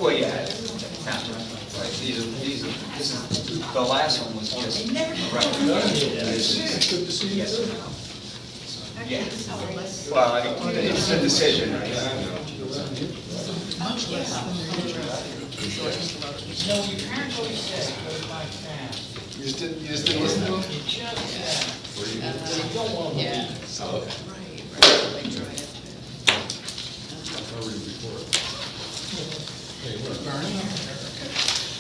Well, yeah, right, these are, this is, the last one was just. They never. Good to see you. Yes. too. Yeah. Well, I mean, it's a decision, right? No, you can't go say go by fast. You just didn't listen to him? You just said, you don't want to. Yeah. Oh, okay. Right, they try it.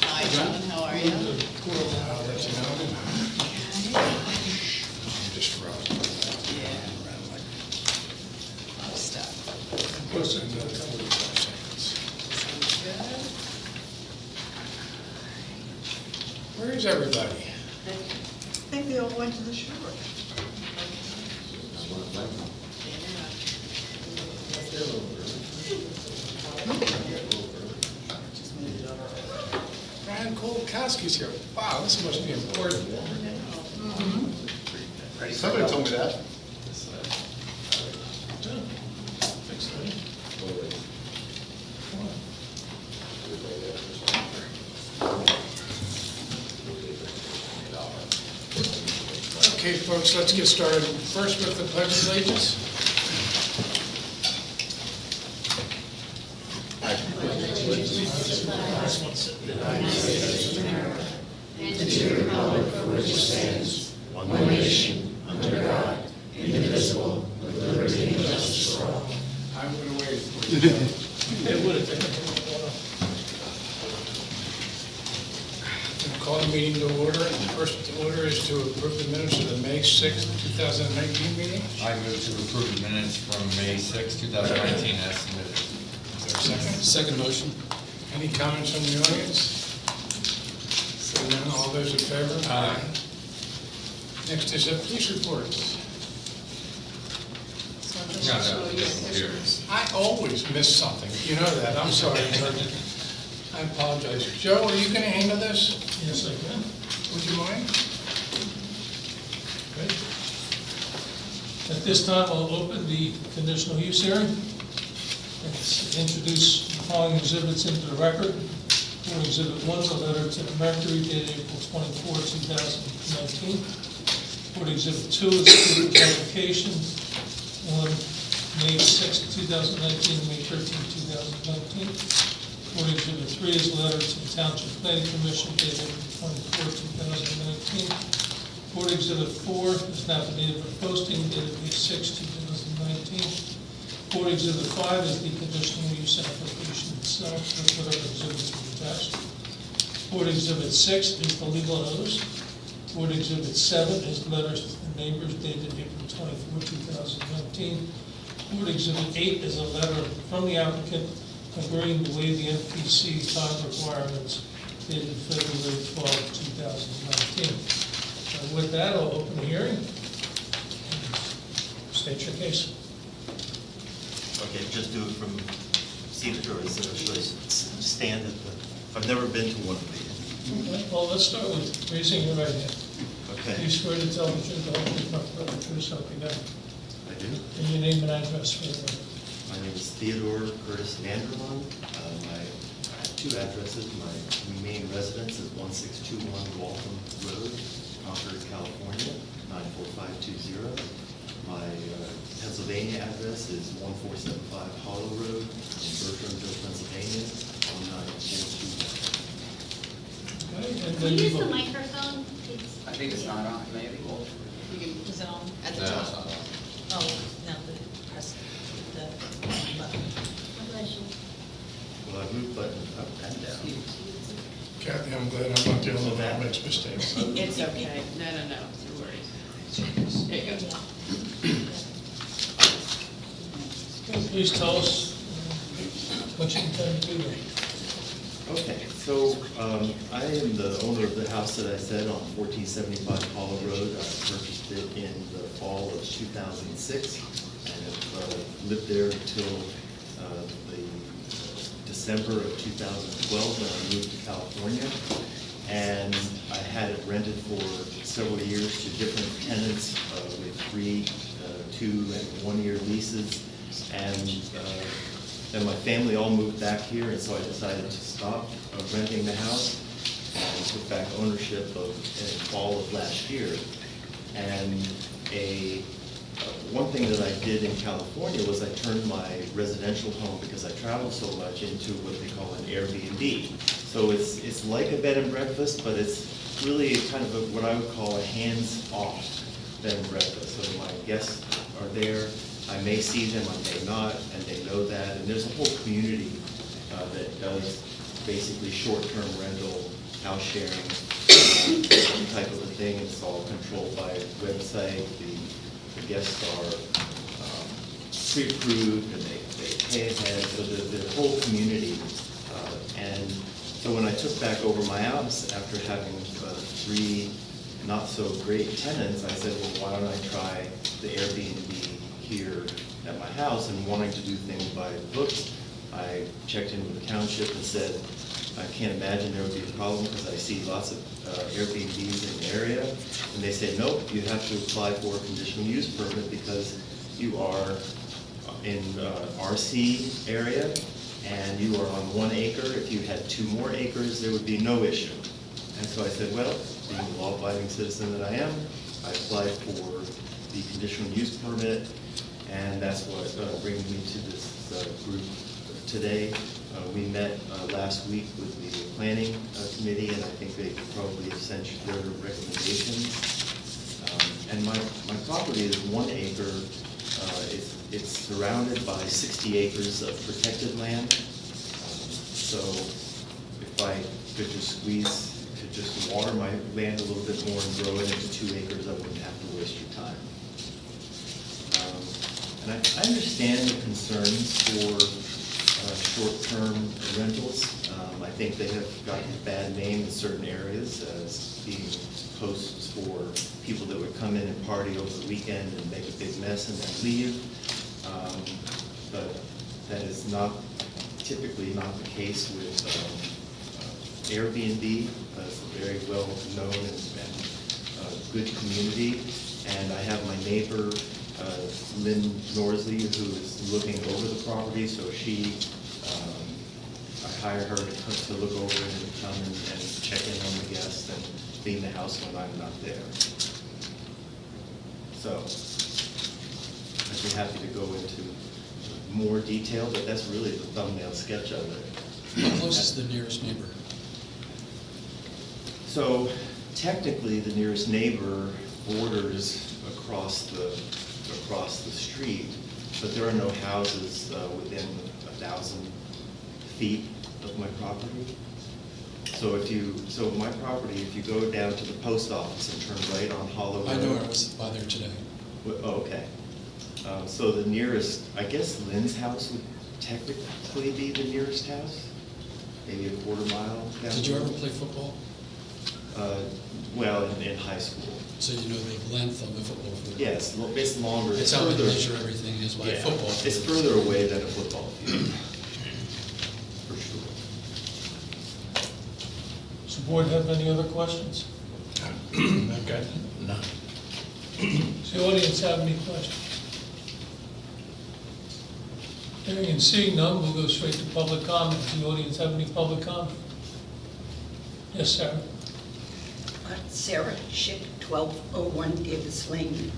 Hi, John, how are you? I'll let you know. Just froze. Yeah. Lot of stuff. Close to another 45 seconds. Sounds good. Where is everybody? I think they all went to the shore. Brian Kolakowski's here. Wow, this must be important. Somebody told me that. Okay, folks, let's get started. First with the pledge of allegiance. I would have waited for you. I'll call the meeting to order. The first order is to approve the minutes of the May 6th, 2019 meeting. I move to approve the minutes from May 6, 2019 as submitted. Is there a second? Second motion. Any comments from the audience? Seeing none, all those in favor? Aye. Next is a police report. No, this is yours. I always miss something, you know that, I'm sorry, Sergeant. I apologize. Joe, are you going to handle this? Yes, I can. Would you mind? Okay. At this time, I'll open the conditional use hearing. Let's introduce the following exhibits into the record. For Exhibit 1, the letter to the Mercury dated April 24, 2019. For Exhibit 2 is the approved application on May 6, 2019, and May 13, 2019. For Exhibit 3 is a letter to the Township Planning Commission dated April 24, 2019. For Exhibit 4 is an affidavit of posting dated May 6, 2019. For Exhibit 5 is the conditional use application itself, with whatever exhibits are attached. For Exhibit 6 is the legal notice. For Exhibit 7 is letters to the neighbors dated April 24, 2019. For Exhibit 8 is a letter from the applicant agreeing to waive the NPC time requirements dated February 12, 2019. With that, I'll open the hearing. State your case. Okay, just do it from seated or is it actually stand at the, I've never been to one of these. Okay, well, let's start with raising your right hand. Okay, Do you swear to tell the truth, the whole truth, nothing but the truth, so help you God? I do. And your name and address for the record. My name is Theodore Curtis Vanderlaan. I have two addresses. My main residence is 1621 Waltham Road, Concord, California, 94520. My Pennsylvania address is 1475 Hollow Road in Bertramville, Pennsylvania, 19421. Okay, and Can then you use you the vote. microphone? It's- I think it's not on, maybe. You can, is it on at the No, top? it's not on. Oh, now the press, the button. God bless you. Well, I moved buttons up and down. Kathy, I'm glad I'm not the only one that makes mistakes. It's okay. No, no worries. There you go. Please tell us what you intend to do there. Okay, so I am the owner of the house that I said on 1475 Hollow Road. I purchased it in the fall of 2006 and have lived there until the December of 2012 when I moved to California. And I had it rented for several years to different tenants with 3, 2, and 1 year leases. And Then my family all moved back here, and so I decided to stop renting the house and took back ownership in fall of last year. And one thing that I did in California was I turned my residential home, because I travel so much, into what they call an Airbnb. So it's like a bed and breakfast, but it's really kind of what I would call a hands-off bed and breakfast. So my guests are there, I may see them, I may not, and they know that. And there's a whole community that does basically short-term rental, house sharing type of a thing. It's all controlled by a website. The guests are pre-approved and they pay ahead. So the whole community. And so when I took back over my house after having 3 not so great tenants, I said, well, why don't I try the Airbnb here at my house? And wanting to do things by the books, I checked in with the township and said, I can't imagine there would be a problem, because I see lots of Airbnbs in the area. And they say, nope, you have to apply for a conditional use permit because you are in RC area and you are on 1 acre. If you had 2 more acres, there would be no issue. And so I said, well, being a law-abiding citizen that I am, I applied for the conditional use permit, and that's what brings me to this group today. We met last week with the planning committee, and I think they probably have sent you their recommendations. And my property is 1 acre. It's surrounded by 60 acres of protected land. So if I could just just water my land a little bit more and grow it into 2 acres, I wouldn't have to waste your time. And I understand the concerns for short-term rentals. I think they have gotten a bad name in certain areas as being posts for people that would come in and party over the weekend and make a big mess and then leave. But that is typically not the case with Airbnb. It's a very well-known and good community. And I have my neighbor, Lynn Norsley, who is looking over the property, so I hire her to look over it and come and check in on the guests and clean the house when I'm not there. So I'd be happy to go into more detail, but that's really the thumbnail sketch of it. How close is the nearest neighbor? So technically, the nearest neighbor borders across the street, but there are no houses within 1,000 feet of my property. So my property, if you go down to the post office and turn right on Hollow Road. I know I was by there today. Oh, okay. So the nearest, I guess Lynn's house would technically be the nearest house, maybe a quarter mile down. Did you ever play football? Well, in high school. So you know the length of the football field? Yes, it's longer. It's how they measure everything is by Yeah, football field. it's further away than a football field, for sure. Does the board have any other questions? I've got none. Does the audience have any questions? Hearing and seeing none, we'll go straight to public comment. Does the audience have any public comment? Yes, Sarah? Sarah Schick, 1201 Davis Lane.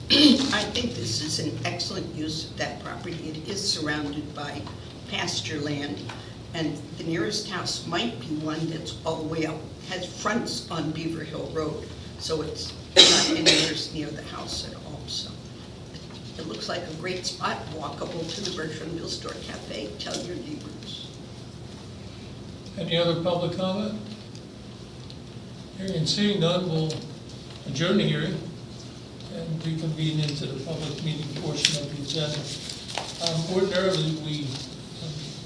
I think this is an excellent use of that property. It is surrounded by pasture land, and the nearest house might be one that's all the way up, has fronts on Beaver Hill Road, so it's not anywhere near the house at all. So it looks like a great spot, walkable to the Bertrand Bill Store Cafe. Tell your neighbors. Any other public comment? Hearing and seeing none, we'll adjourn the hearing and reconvene into the public meeting portion of the agenda. Ordinarily, we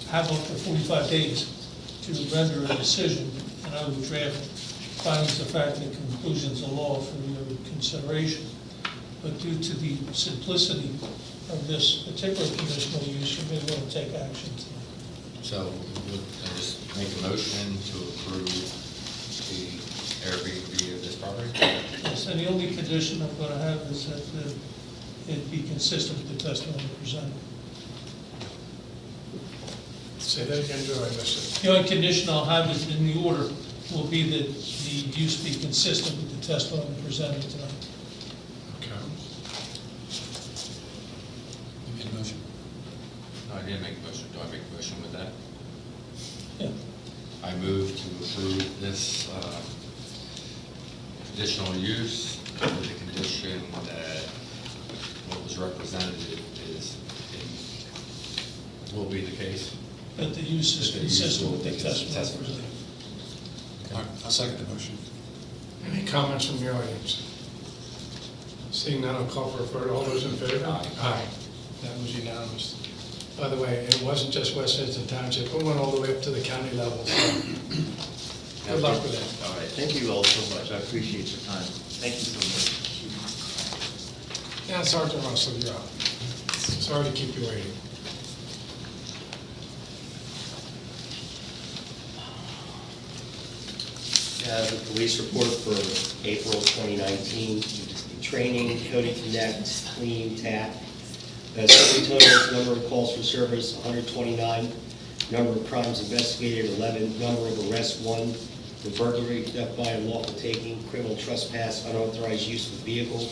have up to 45 days to render a decision, and I would draft findings of fact and conclusions of law for your consideration. But due to the simplicity of this particular conditional use, you may want to take action tonight. So I just make a motion to approve the Airbnb of this property? Yes, and the only condition I'm going to have is that it be consistent with the testimony presented. Say that again, Joe, I missed it. The only condition I'll have is in the order will be that the use be consistent with the testimony presented tonight. Okay. You made a motion. No, I didn't make a motion. Do I make a motion with that? Yeah. I move to approve this conditional use with the condition that what was represented will be the case. That the use is That the use consistent with will the be testimony consistent. presented. All right, I'll second the motion. Any comments from the audience? Seeing none, I'll call for a vote. All those in favor? Aye. Aye. That was unanimous. By the way, it wasn't just West Vincent Township, it went all the way up to the county level. So good luck with that. All right, thank you all so much, I appreciate your time. Thank you so much. Yeah, Sergeant Russell, you're up. Sorry to keep you waiting. The police report for April 2019, training, Cody Connect, clean, tap. Summary totals, number of calls for service, 129. Number of crimes investigated, 11. Number of arrests, 1. For burglary, theft by unlawful taking, criminal trespass, unauthorized use of vehicle.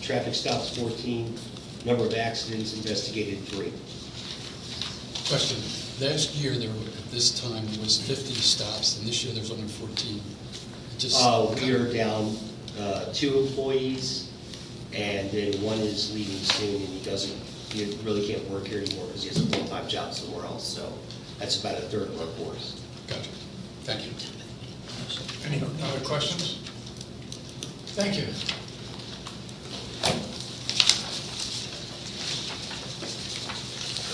Traffic stops, 14. Number of accidents investigated, 3. Question? Last year, there were, at this time, there was 50 stops, and this year there's only 14. Just We are down 2 employees, and then one is leaving soon, and he really can't work here anymore because he has a full-time job somewhere else, so that's about a third of our force. Gotcha. Thank you. Any other questions? Thank you.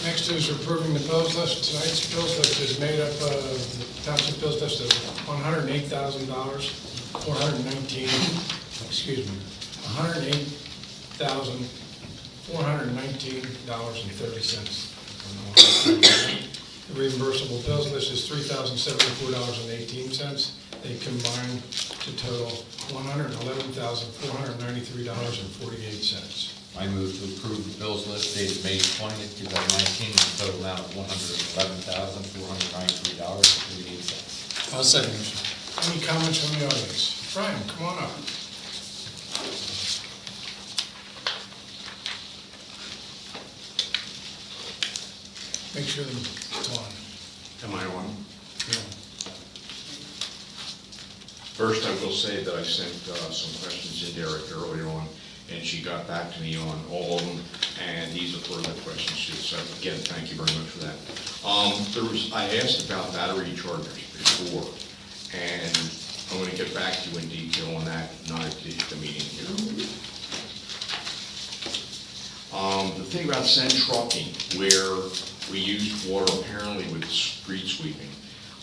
Next is approving the bills list. Tonight's bills list is made up of the township bills list of $108,000, $108,419.30. The reimbursable bills list is $3,074.18. They combine to total $111,493.48. I move to approve the bills list dated May 20th, 2019, in the total amount of $111,493.48. I'll second the motion. Any comments from the audience? Brian, come on up. Make sure it's on. Am I on? Yeah. First, I will say that I sent some questions in Derek earlier on, and she got back to me on all of them, and these are further questions too. So again, thank you very much for that. I asked about battery chargers before, and I'm going to get back to you in detail on that, not at the meeting here. The thing about send trucking, where we used water apparently with street sweeping,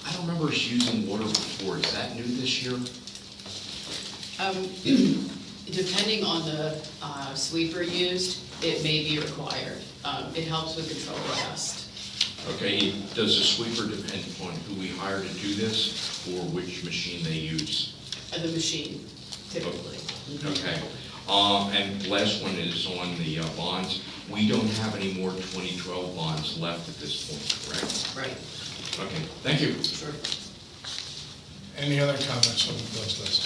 I don't remember us using water before. Is that new this year? Depending on the sweeper used, it may be required. It helps with control of dust. Okay, does the sweeper depend upon who we hire to do this, or which machine they use? The machine, typically. Okay, and last one is on the bonds. We don't have any more 2012 bonds left at this point, correct? Right. Okay, thank you. Sure. Any other comments on the bills list?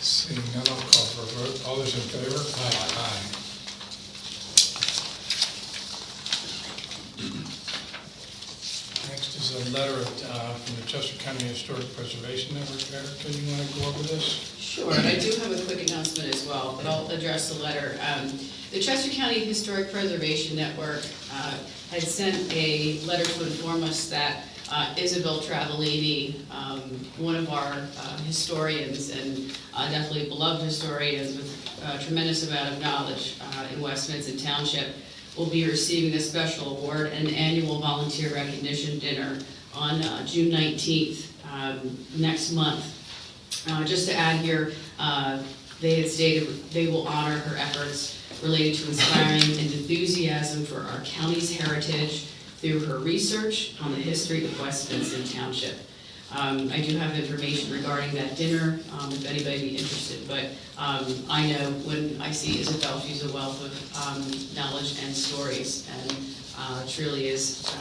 Seeing none, I'll call for a vote. All those in favor? Aye. Next is a letter from the Chester County Historic Preservation Network. Erica, you want to go over this? Sure, and I do have a quick announcement as well, but I'll address the letter. The Chester County Historic Preservation Network had sent a letter to inform us that Isabel Travellini, one of our historians and definitely beloved historians with a tremendous amount of knowledge in West Vincent Township, will be receiving a special award and annual volunteer recognition dinner on June 19th, next month. Just to add here, they had stated they will honor her efforts related to inspiring and enthusiasm for our county's heritage through her research on the history of West Vincent Township. I do have information regarding that dinner, if anybody be interested, but I know when I see Isabel, she's a wealth of knowledge and stories, and truly is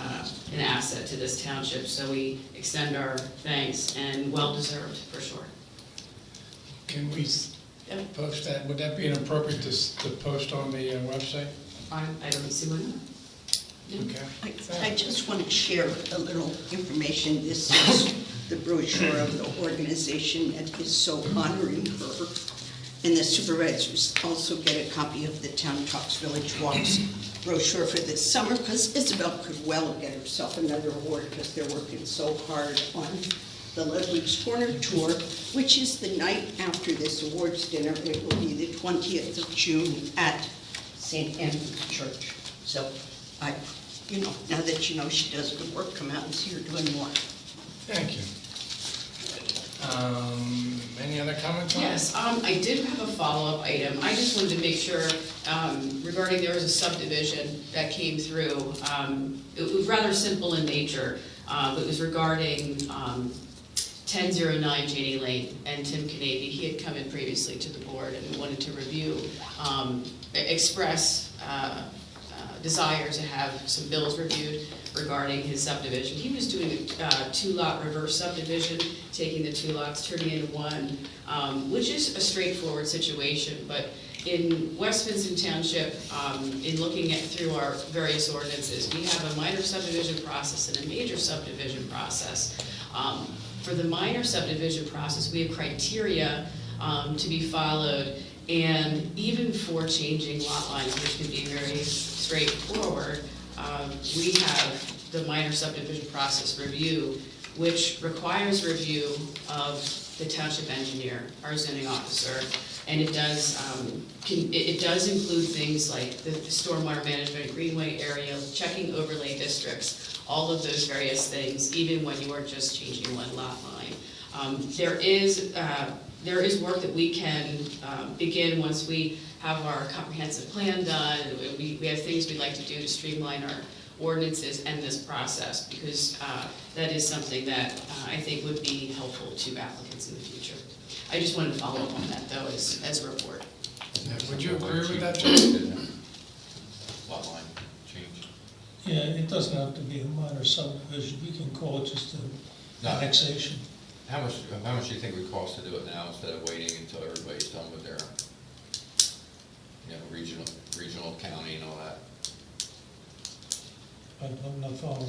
an asset to this township, so we extend our thanks, and well-deserved, for sure. Can we post that? Would that be inappropriate to post on the website? I don't see why not. Okay. I just want to share a little information. This is the brochure of the organization that is so honoring her. And the supervisors also get a copy of the Town Talks Village Walks brochure for this summer, because Isabel could well get herself another award because they're working so hard on the Ludwig's Corner tour, which is the night after this awards dinner. It will be the 20th of June at St. Andrew's Church. So now that you know she does good work, come out and see her doing more. Thank you. Any other comments on Yes, I did have a follow-up item. I just wanted to make sure, regarding, there was a subdivision that came through. It was rather simple in nature. It was regarding 1009 Janie Lane, and Tim Canavy. He had come in previously to the board and wanted to review, express desire to have some bills reviewed regarding his subdivision. He was doing a two-lot reverse subdivision, taking the 2 lots, turning into one, which is a straightforward situation, but in West Vincent Township, in looking through our various ordinances, we have a minor subdivision process and a major subdivision process. For the minor subdivision process, we have criteria to be followed, and even for changing lot lines, which can be very straightforward, we have the minor subdivision process review, which requires review of the township engineer, our zoning officer, and it does include things like the stormwater management, greenway area, checking overlay districts, all of those various things, even when you are just changing one lot line. There is work that we can begin once we have our comprehensive plan done. We have things we'd like to do to streamline our ordinances and this process, because that is something that I think would be helpful to applicants in the future. I just wanted to follow up on that, though, as a report. Would you agree with that, John? Lot line change. Yeah, it doesn't have to be a minor subdivision, we can call it just an annexation. How much do you think it would cost to do it now instead of waiting until everybody's done with their, regional county and all that? I'm not following.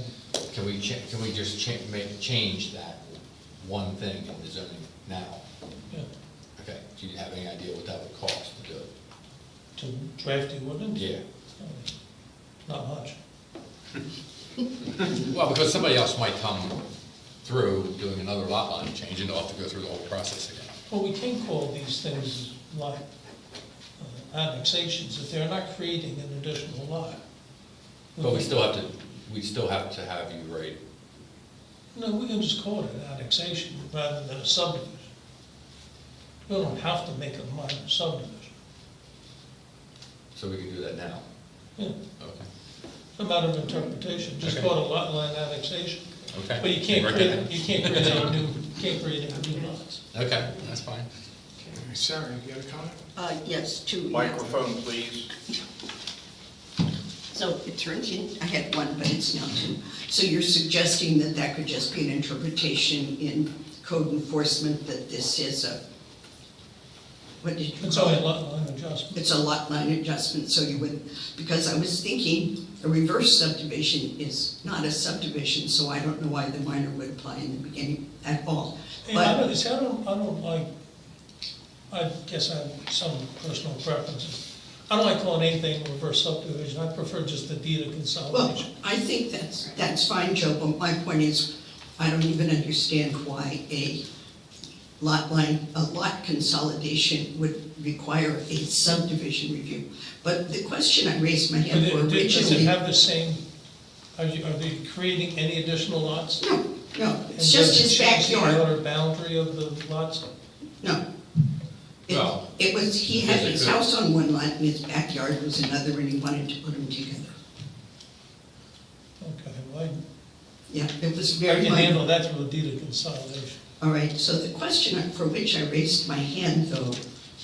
Can we just change that one thing in the zoning now? Yeah, Okay, do you have any idea what that would cost to do it? to draft the ordinance? Yeah. Not much. Well, because somebody else might come through doing another lot line change and they'll have to go through the whole process again. Well, we can call these things like annexations if they're not creating an additional lot. But we still have to have you rate. No, we can just call it an annexation rather than a subdivision. We don't have to make a minor subdivision. So we can do that now? Yeah, Okay. it's a matter of interpretation, just Okay. call it a lot line annexation. Okay. But you can't create any new lots. Okay, that's fine. Sarah, you got a comment? Yes, two. Microphone, please. So it turns in, I had one, but it's now two. So you're suggesting that that could just be an interpretation in code enforcement, that this is what did you It's call only a it? lot line adjustment. It's a lot line adjustment, so you would, because I was thinking a reverse subdivision is not a subdivision, so I don't know why the minor would apply in the beginning at all. And I But don't like, I guess I have some personal preferences. I don't like calling anything reverse subdivision, I prefer just the deed of well, consolidation. I think that's fine, Joe, but my point is, I don't even understand why a lot consolidation would require a subdivision review. But the question I raised my hand for Does it originally. have the same, are they creating any additional lots? No, And it's just his does it change backyard. the outer boundary of the lots? No. Well, It was, he had yes, it his could. house on one lot and his backyard was another, and he wanted to put them together. Okay, well, Yeah, it was I very can minor. handle that through a deed of consolidation. All right, so the question for which I raised my hand, though,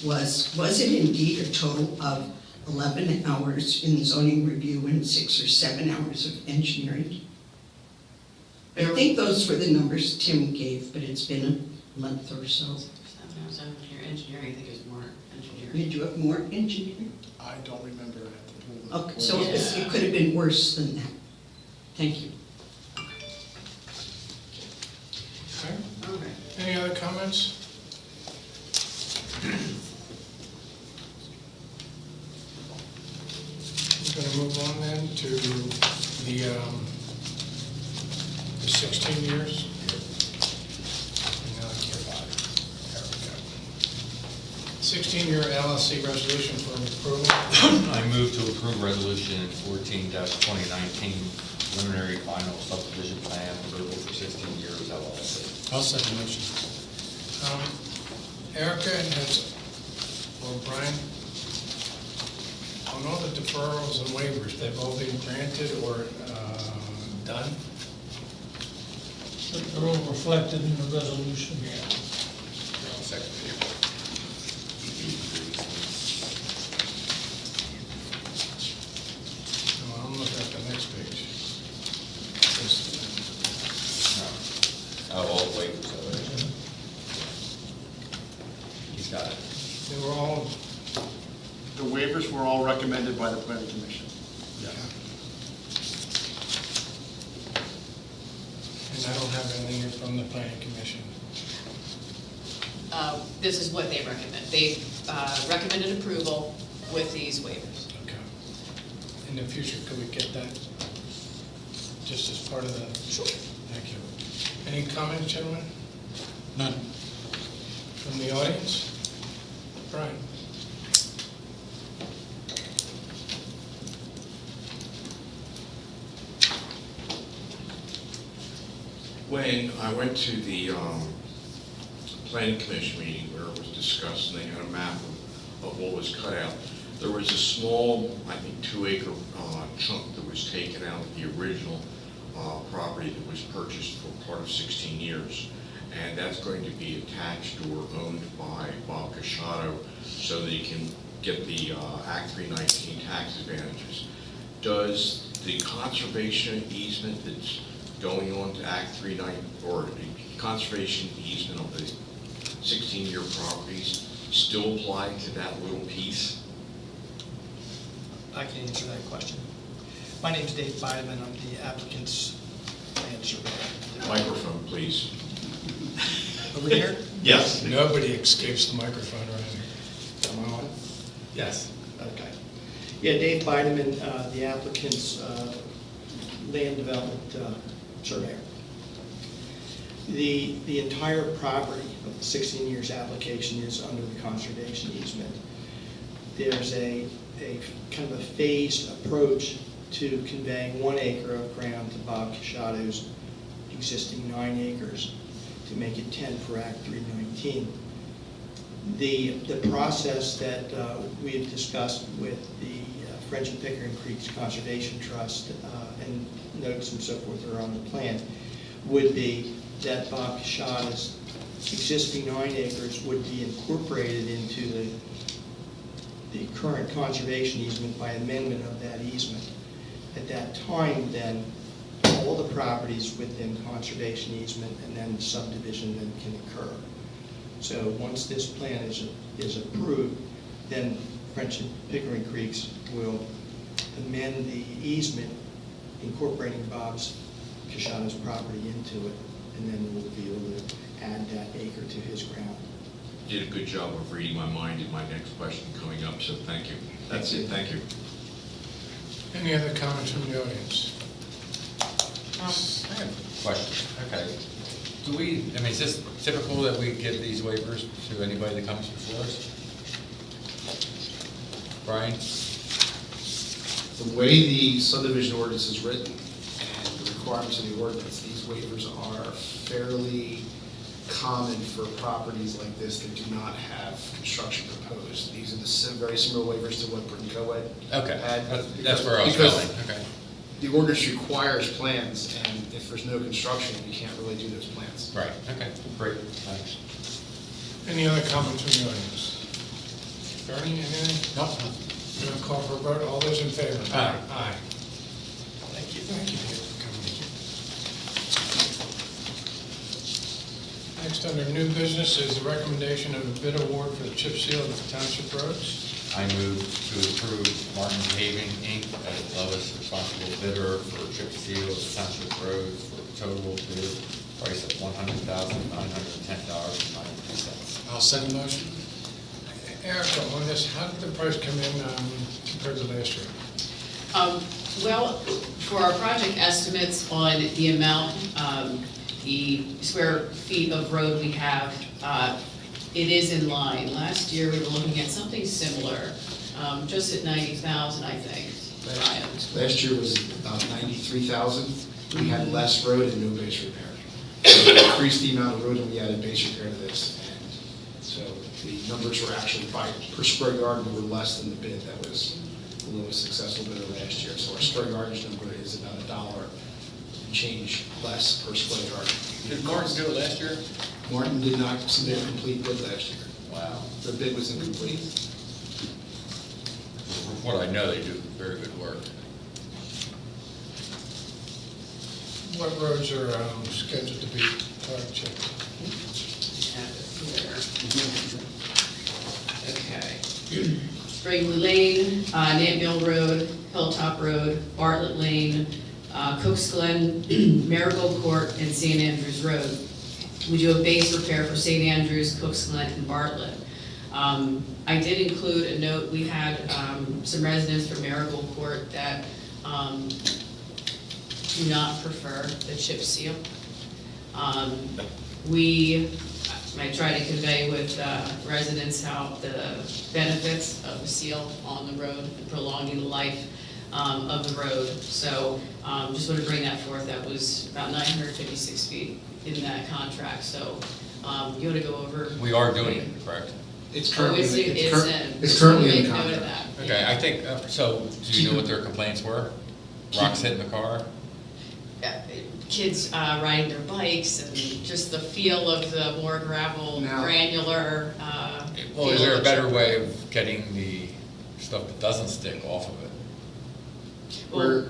was it indeed a total of 11 hours in zoning review and 6 or 7 hours of engineering. I think those were the numbers Tim gave, but it's been a month or so. 7 hours of engineering, I think it was more engineering. Did you have more engineering? I don't remember it. Okay, so it could have been worse than that. Thank you. Okay. Okay. Any other comments? We're going to move on then to the 16 years. Now, there we go. 16-year LLC resolution for approval. I move to approve resolution 14-2019, preliminary final subdivision plan approval for 16 years LLC. I'll second the motion. Erica has, or Brian, on all the deferrals and waivers, they've all been granted or done? They're all reflected in the resolution. I'll second it. No, I'm looking at the next page. Oh, all the waivers, so he's got it. They were all, The waivers were all recommended by the planning commission. and I don't have anything here from the planning commission. This is what they recommend. They recommended approval with these waivers. Okay. In the future, could we get that just as part of the? Sure. Thank you. Any comments, gentlemen, None. from the audience? Brian? When I went to the planning commission meeting where it was discussed, and they had a map of what was cut out, there was a small, I think, 2-acre chunk that was taken out of the original property that was purchased for part of 16 years. And that's going to be attached or owned by Bob Casciato so that he can get the Act 319 tax advantages. Does the conservation easement that's going on to Act 319, or the conservation easement of the 16-year properties still apply to that little piece? I can answer that question. My name is Dave Bideman. I'm the applicant's land surveyor. Microphone, please. Over here? Yes. Nobody escapes the microphone around here. Am I on? Yes. Okay. Yeah, Dave Bideman, the applicant's land development surveyor. The entire property of the 16 years application is under the conservation easement. There's a kind of a phased approach to conveying 1 acre of ground to Bob Casciato's existing 9 acres to make it 10 for Act 319. The process that we have discussed with the French and Pickering Creeks Conservation Trust and notes and so forth are on the plan would be that Bob Casciato's existing 9 acres would be incorporated into the current conservation easement by amendment of that easement. At that time, then, all the properties within conservation easement and then the subdivision then can occur. So once this plan is approved, then French and Pickering Creeks will amend the easement incorporating Bob's Casciato's property into it, and then we'll be able to add that acre to his ground. You did a good job of reading my mind in my next question coming up, so thank you. That's it, thank you. Any other comments from the audience? I have a question. Okay. Is this typical that we give these waivers to anybody that comes before us? Brian? The way the subdivision ordinance is written and the requirements of the ordinance, these waivers are fairly common for properties like this that do not have construction proposed. These are the very similar waivers to what Britton Co. Okay, had. that's where I was Because going. Okay. the ordinance requires plans, and if there's no construction, you can't really do those plans. Right, okay, great, thanks. Any other comments from the audience? Bernie, anything? No. I'm going to call for a vote. All those in favor? Aye. Aye. Thank you. Thank you, David, for coming. Next, under new business, is the recommendation of a bid award for the chip seal of the township roads. I move to approve Martin Paving, Inc. as the lowest responsible bidder for chip seal of the township roads for a total bid price of $100,910.92. I'll second the motion. Erica, on this, how did the price come in compared to last year? Well, for our project estimates on the amount, the square feet of road we have, it is in line. Last year, we were looking at something similar, just at 90,000, I think. Brian. Last year was about 93,000. We had less road and no base repair. So we increased the amount of road and we added base repair to this. And so the numbers were actually per square yard were less than the bid that was the lowest successful bidder last year. So our square yardage number is about $1 change less per square yard. Did Martin do it last year? Martin did not submit a complete bid last year. Wow. The bid was incomplete. From what I know, they do very good work. What roads are scheduled to be chipped? Have it here. Okay. Springley Lane, Nant Mill Road, Hilltop Road, Bartlett Lane, Cooks Glen, Marigold Court, and St. Andrews Road. We do a base repair for St. Andrews, Cooks Glen, and Bartlett. I did include a note. We had some residents from Marigold Court that do not prefer the chip seal. I try to convey with residents how the benefits of the seal on the road and prolonging the life of the road. So just want to bring that forth. That was about 956 feet in that contract. So you want to go over? We are doing it, correct? It's currently, it's it's currently in the make note of contract. that. Okay, I think, so do you know what their complaints were? Rocks hitting the car? Kids riding their bikes and just the feel of the more gravel, Now- granular. Well, is feel there of a the better chip. way of getting the stuff that doesn't stick off of it? Go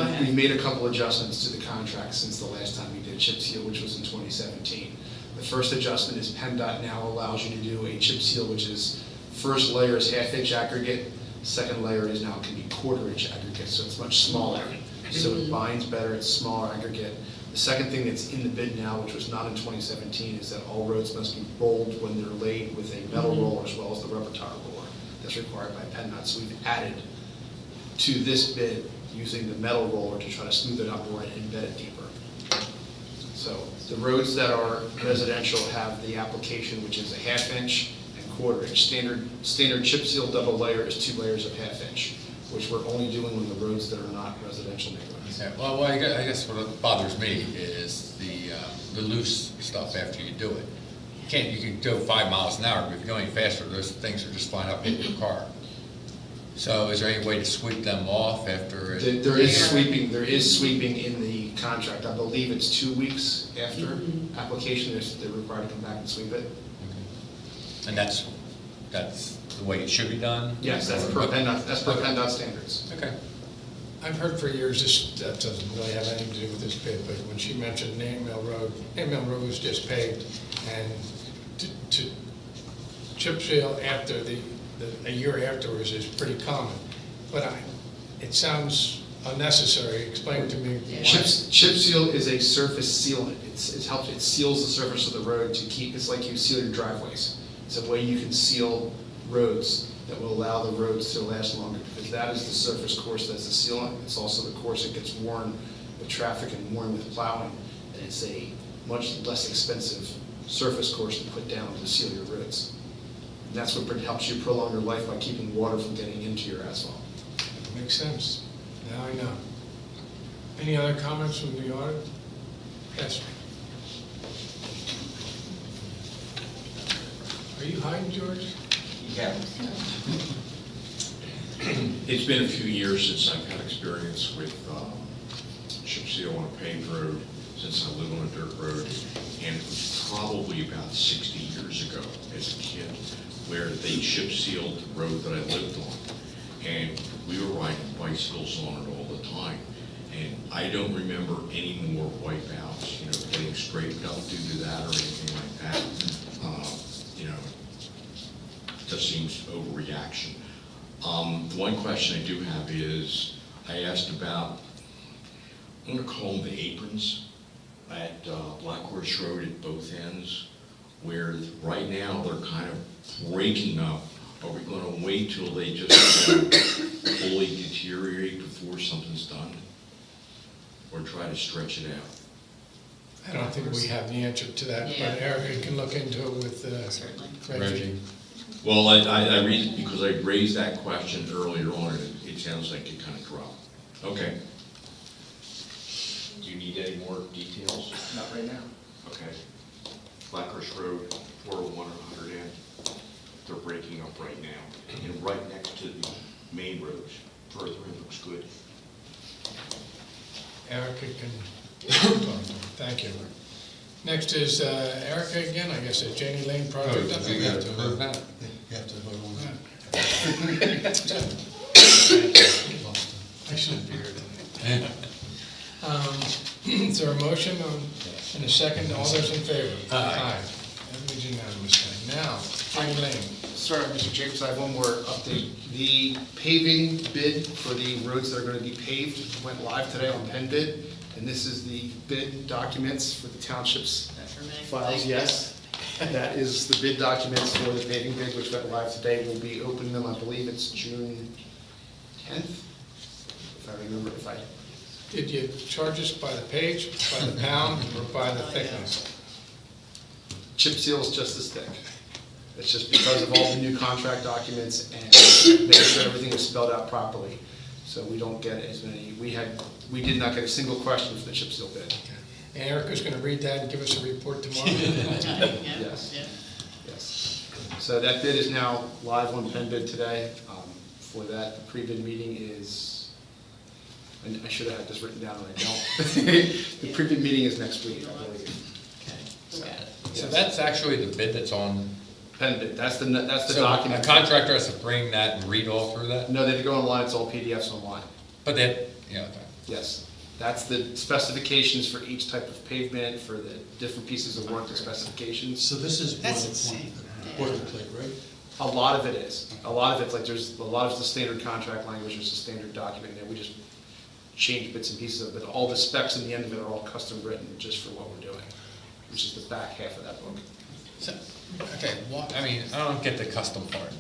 ahead. We made a couple adjustments to the contract since the last time we did chip seal, which was in 2017. The first adjustment is PennDOT now allows you to do a chip seal, which is first layer is half-inch aggregate, second layer is now can be quarter-inch aggregate, so it's much smaller. So it binds better, it's smaller aggregate. The second thing that's in the bid now, which was not in 2017, is that all roads must be rolled when they're laid with a metal roller as well as the rubber tire roller. That's required by PennDOT. So we've added to this bid using the metal roller to try to smooth it out more and embed it deeper. So the roads that are residential have the application, which is a half-inch and quarter-inch. Standard chip seal double layer is 2 layers of half-inch, which we're only doing on the roads that are not residential neighborhoods. Yeah, well, I guess what bothers me is the loose stuff after you do it. You can go 5 miles an hour, but if you're going faster, those things are just flying up into your car. So is there any way to sweep them off after it? There is sweeping in the contract. I believe it's 2 weeks after application, they're required to come back and sweep it. And that's the way it should be done? Yes, that's per PennDOT standards. Okay. I've heard for years that doesn't really have anything to do with this bid, but when she mentioned Nant Mill Road was just paved, and to chip seal after a year afterwards is pretty common. But it sounds unnecessary. Explain to me why. Chip seal is a surface sealant. It seals the surface of the road to keep, it's like you seal your driveways. It's a way you can seal roads that will allow the roads to last longer, because that is the surface course that's the sealant. It's also the course that gets worn with traffic and worn with plowing. And it's a much less expensive surface course to put down to seal your roads. And that's what helps you prolong your life by keeping water from getting into your asphalt. Makes sense. Now I know. Any other comments from the audience? Yes. Are you hiding, George? Yeah. It's been a few years since I've had experience with chip seal on a paved road, since I live on a dirt road, and it was probably about 60 years ago as a kid where they chip sealed the road that I lived on. and we were riding bicycles on it all the time. And I don't remember any more wipeouts, you know, getting scraped up due to that or anything like that. You know, just seems overreaction. The one question I do have is, I asked about, I'm gonna call them the aprons at Black Horse Road at both ends, where right now they're kind of breaking up. Are we gonna wait till they just fully deteriorate before something's done? Or try to stretch it out? I don't think we have the answer to that, but Yeah. Erica can look into it with Certainly. Reggie. Well, I read it because I raised that question earlier on, and it sounds like it kind of dropped. Okay. Do you need any more details? Not right now. Okay. Blackhurst Road, 401 or 100 N, they're breaking up right now. And right next to the main roads, further in looks good. Erica can, thank you. Next is Erica again, I guess, it's Janie Lane project. Oh, you have to vote that? You have to vote on that. I shouldn't be here today. Is there a motion and a second? All those in favor? Aye. That was unanimous. Now, Janie Lane. Sorry, Mr. Jacobs, I have one more update. The paving bid for the roads that are going to be paved went live today on Penn Bid, and this is the bid documents for the township's That's for me. files, yes. That is the bid documents for the paving bid, which went live today. We'll be opening them, I believe it's June 10th, if I remember, if I, Did you charge us by the page, by the pound, or by the thickness? chip seal is just as thick. It's just because of all the new contract documents and making sure everything is spelled out properly. So we don't get as many, we did not get a single question for the chip seal bid. And Erica's gonna read that and give us a report tomorrow? Yes. Yeah. Yes. So that bid is now live on Penn Bid today. For that, the pre-bid meeting is, and I should have had this written down and I don't. The pre-bid meeting is next week, I believe. Okay, got it. So that's actually the bid that's on, Penn Bid, that's the so a document. contractor has to bring that and read all through that? No, they have to go online, it's all PDFs online. But that, yeah, Yes, that's the specifications for each type of pavement, for the different pieces of work, the specifications. So this is That's insane. boilerplate, right? A lot of it is. A lot of it's like, there's, a lot of the standard contract language, there's a standard document, and we just change bits and pieces of it. All the specs in the end of it are all custom written just for what we're doing, which is the back half of that book. so, okay, well, I mean, I don't get the custom part.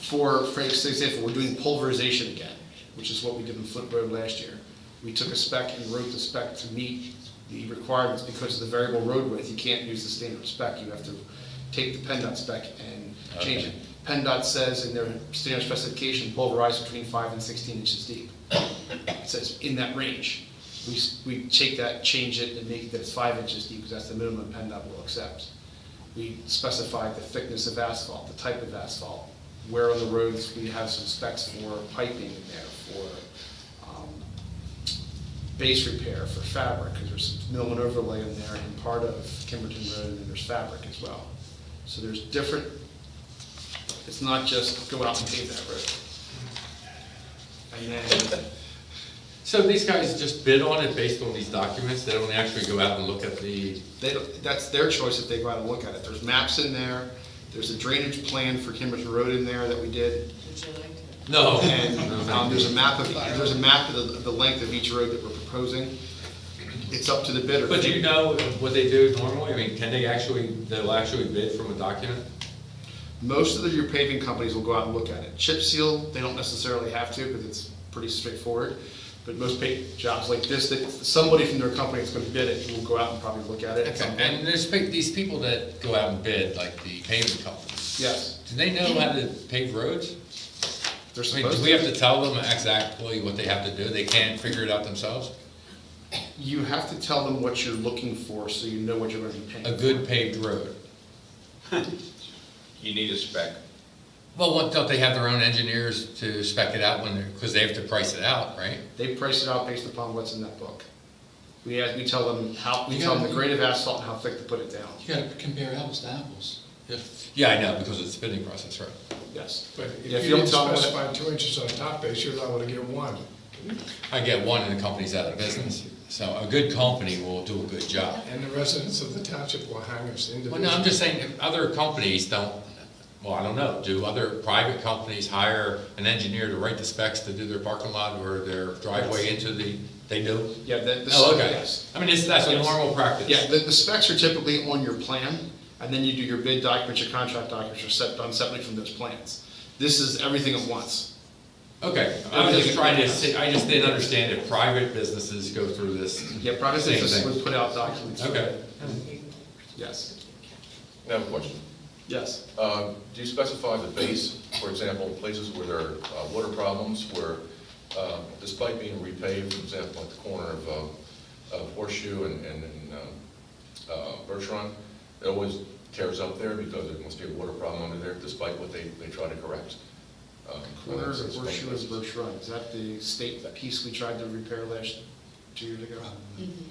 For example, we're doing pulverization again, which is what we did in Flint Road last year. We took a spec and wrote the spec to meet the requirements because of the variable road width. You can't use the standard spec. You have to take the PennDOT spec and change it. PennDOT says in their standard specification, pulverize between 5 and 16 inches deep. It says in that range. We take that, change it, and make it that it's 5 inches deep because that's the minimum PennDOT will accept. We specify the thickness of asphalt, the type of asphalt, where on the roads we have some specs for piping in there, for base repair, for fabric, because there's some mill and overlay in there in part of Kimberton Road, and there's fabric as well. So there's different, it's not just go out and pave that road. And then, So these guys just bid on it based on these documents? They don't actually go out and look at the, that's their choice if they go out and look at it. There's maps in there, there's a drainage plan for Kimberton Road in there that we did. Would you like to? no. And there's a map of the length of each road that we're proposing. It's up to the bidder. But do you know what they do normally? I mean, can they actually, they'll actually bid from a document? Most of your paving companies will go out and look at it. Chip seal, they don't necessarily have to because it's pretty straightforward. But most jobs like this, that somebody from their company that's going to bid it will go out and probably look at it. Okay, and there's these people that go out and bid, like the paving companies. Yes, Do they know how to pave roads? they're I mean, supposed do to. we have to tell them exactly what they have to do? They can't figure it out themselves? You have to tell them what you're looking for so you know what you're going to be paying. A good paved road. You need a spec. Well, what, don't they have their own engineers to spec it out when they're, because they have to price it out, right? They price it out based upon what's in that book. We tell them the grade of asphalt and how thick to put it down. You gotta compare apples to apples. Yeah, I know, because of the bidding process, right? Yes. But if Yeah, if you you don't didn't tell them specify 2 inches on top base, you're liable to get 1. I get one and the company's out of business. So a good company will do a good job. And the residents of the township will hang us Well, individually. no, I'm just saying, if other companies don't, well, I don't know, do other private companies hire an engineer to write the specs to do their parking lot or their driveway into they do? Yeah, the. Oh, okay. Yes. I mean, that's a Yes. normal practice. Yeah, the specs are typically on your plan, and then you do your bid documents, your contract documents are done separately from those plans. This is everything at once. Okay, I was just trying to see, I just didn't understand if private businesses go through this. Yeah, private same business thing. would put out documents. Okay. Yes, I have a question. yes. Do you specify the base, for example, places where there are water problems, where despite being repaved, for example, at the corner of Horseshoe and Birch Run, it always tears up there because there must be a water problem under there, despite what they try to correct? Corner of Horseshoe and Birch Run, is that the state piece we tried to repair 2 years ago?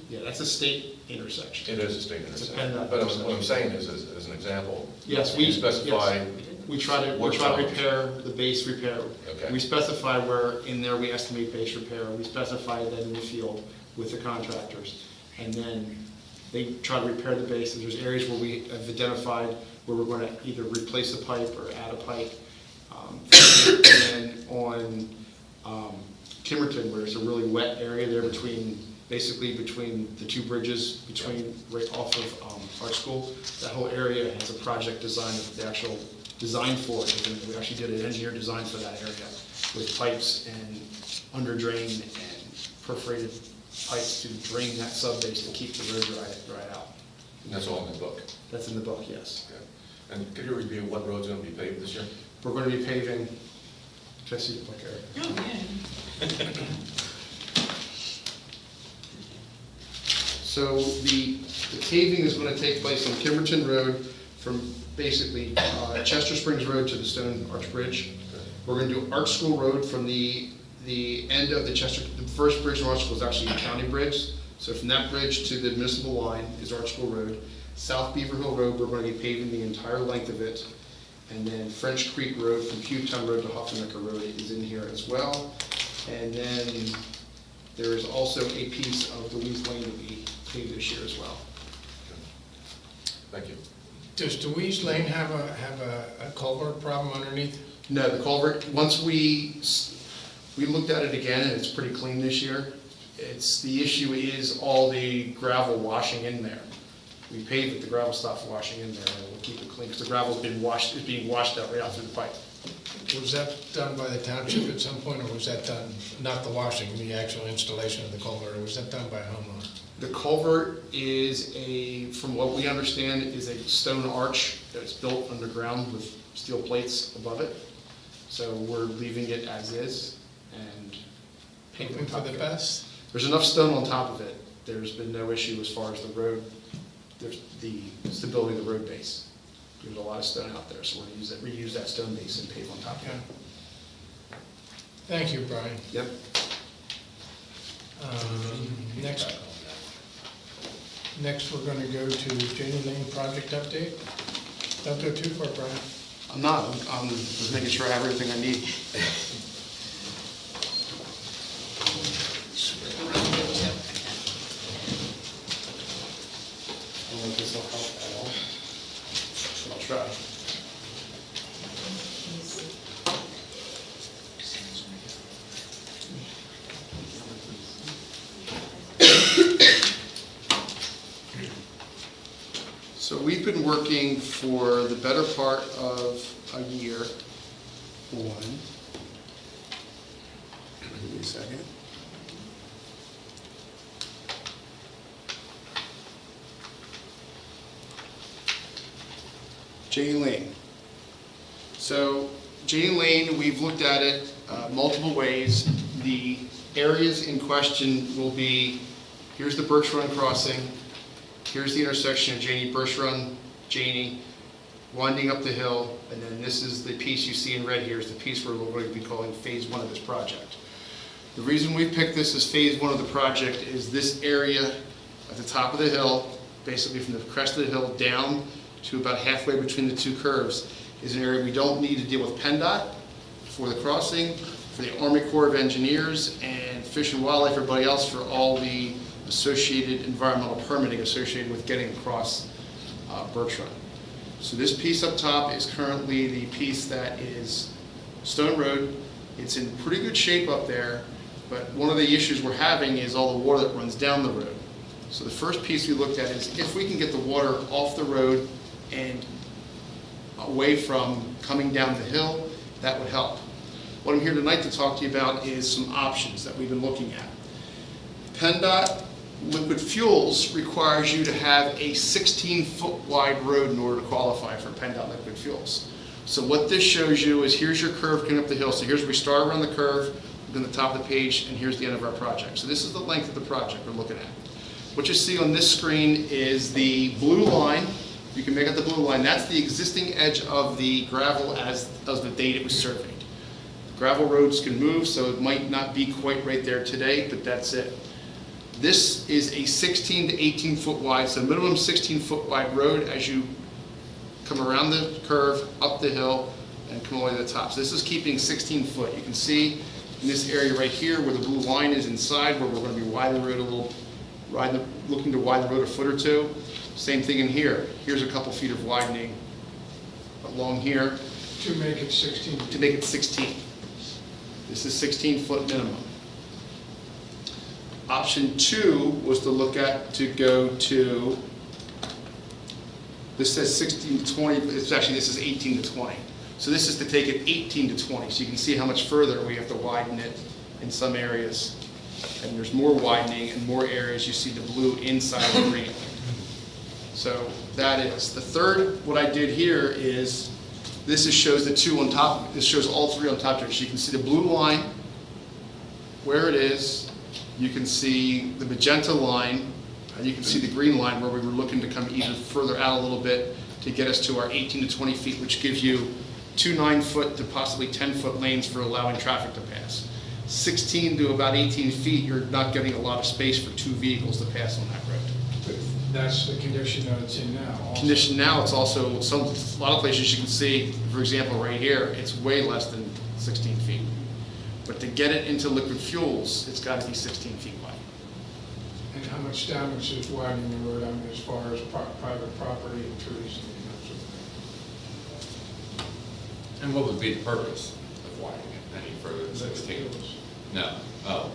Yeah, that's a state intersection. It is a state intersection. PennDOT But intersection. what I'm saying is, as an example, Yes, you specify. We try to water problems. repair the base repair. Okay. We specify where in there we estimate base repair, we specify that in the field with the contractors. And then they try to repair the base, and there's areas where we have identified where we're gonna either replace a pipe or add a pipe. And then on Timberton, where it's a really wet area there basically between the 2 bridges, right off of Art School, that whole area has a project design, the actual design for it. And we actually did an engineer design for that area with pipes and under drain and perforated pipes to drain that subbase to keep the road dried out. And that's all in the book? That's in the book, yes. Okay. And could you review what road's going to be paved this year? We're going to be paving, can I see the book, Eric? Oh, yeah. So the paving is going to take place on Kimberton Road from basically Chester Springs Road to the Stone Arch Bridge. We're going to do Arch School Road from the end of the first bridge on Arch School is actually a county bridge. So from that bridge to the municipal line is Arch School Road. South Beaver Hill Road, we're going to be paving the entire length of it. And then French Creek Road from Pewtown Road to Hoffennecker Road is in here as well. And then there is also a piece of Louise Lane to be paved this year as well. Thank you. Does Deweese Lane have a culvert problem underneath? No, the culvert, once we looked at it again, and it's pretty clean this year. The issue is all the gravel washing in there. We paved it, the gravel stops washing in there, and we'll keep it clean, because the gravel's being washed out right out through the pipe. Was that done by the township at some point, or was that done, not the washing, the actual installation of the culvert, or was that done by a homeowner? The culvert is from what we understand, is a stone arch that's built underground with steel plates above it. So we're leaving it as is and painting on Hoping for top the of it. best? There's enough stone on top of it. There's been no issue as far as the road, there's the stability of the road base. There's a lot of stone out there, so we're going to reuse that stone base and pave on top of it. Thank you, Brian. Yep. Next, we're going to go to Janie Lane project update. Don't go too far, Brian. I'm not, I'm just making sure I have everything I need. I don't know if this will help at all. I'll try. So we've been working for the better part of a year on, give me a second. Jane Lane. So Jane Lane, we've looked at it multiple ways. The areas in question will be, here's the Birch Run crossing, here's the intersection of Janie, Birch Run, Janie, winding up the hill, and then this is the piece you see in red here is the piece where we're going to be calling phase 1 of this project. The reason we picked this as phase 1 of the project is this area at the top of the hill, basically from the crest of the hill down to about halfway between the two curves, is an area we don't need to deal with PennDOT for the crossing, for the Army Corps of Engineers, and Fish and Wildlife, everybody else for all the associated environmental permitting associated with getting across Birch Run. So this piece up top is currently the piece that is Stone Road. It's in pretty good shape up there, but one of the issues we're having is all the water that runs down the road. So the first piece we looked at is if we can get the water off the road and away from coming down the hill, that would help. What I'm here tonight to talk to you about is some options that we've been looking at. PennDOT Liquid Fuels requires you to have a 16-foot wide road in order to qualify for PennDOT Liquid Fuels. So what this shows you is here's your curve coming up the hill. So here's where we start around the curve, then the top of the page, and here's the end of our project. So this is the length of the project we're looking at. What you see on this screen is the blue line. You can make out the blue line. That's the existing edge of the gravel as of the date it was surveyed. Gravel roads can move, so it might not be quite right there today, but that's it. This is a 16 to 18 foot wide, so minimum 16 foot wide road as you come around the curve, up the hill, and come all the way to the top. So this is keeping 16 foot. You can see in this area right here where the blue line is inside, where we're going to be widening the road a little, looking to widen the road a foot or two. Same thing in here. Here's a couple feet of widening along here. To make it 16. To make it 16. This is 16 foot minimum. Option 2 was to look at to go to, this says 16 to 20, but it's actually, this is 18 to 20. So this is to take it 18 to 20. So you can see how much further we have to widen it in some areas. And there's more widening in more areas. You see the blue inside the green. So that is. The third, what I did here is, this shows the two on top. This shows all three on top here. So you can see the blue line, where it is. You can see the magenta line, and you can see the green line where we were looking to come even further out a little bit to get us to our 18 to 20 feet, which gives you 2 9-foot to possibly 10-foot lanes for allowing traffic to pass. 16 to about 18 feet, you're not getting a lot of space for 2 vehicles to pass on that road. But that's the condition that it's in now. Also. Condition now, it's also, a lot of places you can see, for example, right here, it's way less than 16 feet. But to get it into liquid fuels, it's got to be 16 feet wide. And how much damage is widening the road, I mean, as far as private property and trees and that sort of thing? And what would be the purpose of widening it any further than 16? No. Oh.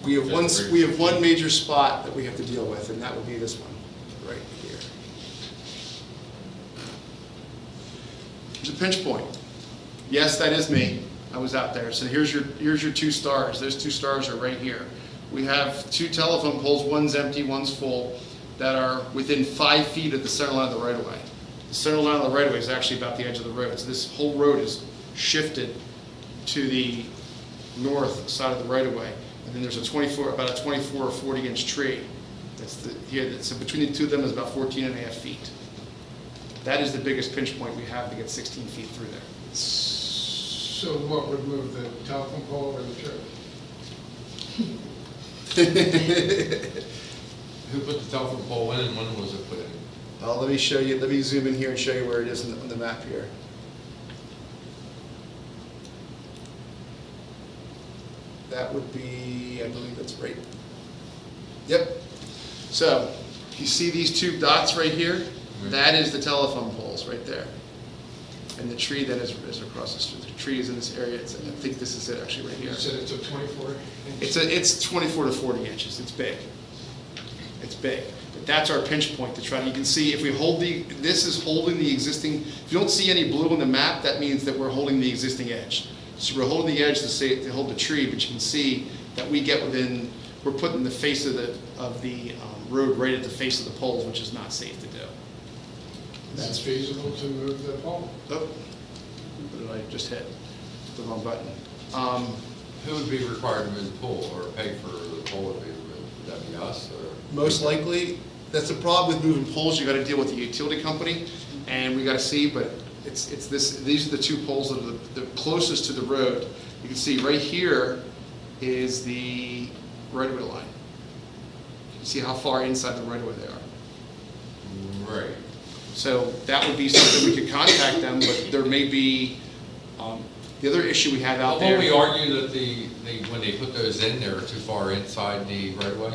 We have one major spot that we have to deal with, and that would be this one, right here. Here's a pinch point. Yes, that is me. I was out there. So here's your 2 stars. Those 2 stars are right here. We have 2 telephone poles, one's empty, one's full, that are within 5 feet of the center line of the right-of-way. The center line of the right-of-way is actually about the edge of the road. So this whole road is shifted to the north side of the right-of-way. And then there's about a 24 or 40-inch tree. So between the two of them is about 14.5 feet. That is the biggest pinch point we have to get 16 feet through there. So what would move, the telephone pole or the tree? Who put the telephone pole in and when was it put in? Let me show you. Let me zoom in here and show you where it is on the map here. That would be, I believe that's right. Yep. So you see these 2 dots right here? That is the telephone poles right there. And the tree that is across the street. The tree is in this area. I think this is it actually right here. You said it's a 24 inch? It's 24 to 40 inches. It's big. It's big. But that's our pinch point to try. You can see if we hold this is holding the existing. If you don't see any blue on the map, that means that we're holding the existing edge. So we're holding the edge to hold the tree, but you can see that we're putting the face of the road right at the face of the poles, which is not safe to do. That's feasible to move the pole. Oh, what did I just hit? The wrong button. Who would be required to move the pole or pay for the pole to be removed? Would that be us or? Most likely, that's the problem with moving poles. You got to deal with the utility company, and we got to see. But it's this. These are the 2 poles that are the closest to the road. You can see right here is the right-of-way line. You can see how far inside the right-of-way they are. Right. So that would be something we could contact them, but there may be, the other issue we have out Won't there. we argue that when they put those in, they're too far inside the right of way?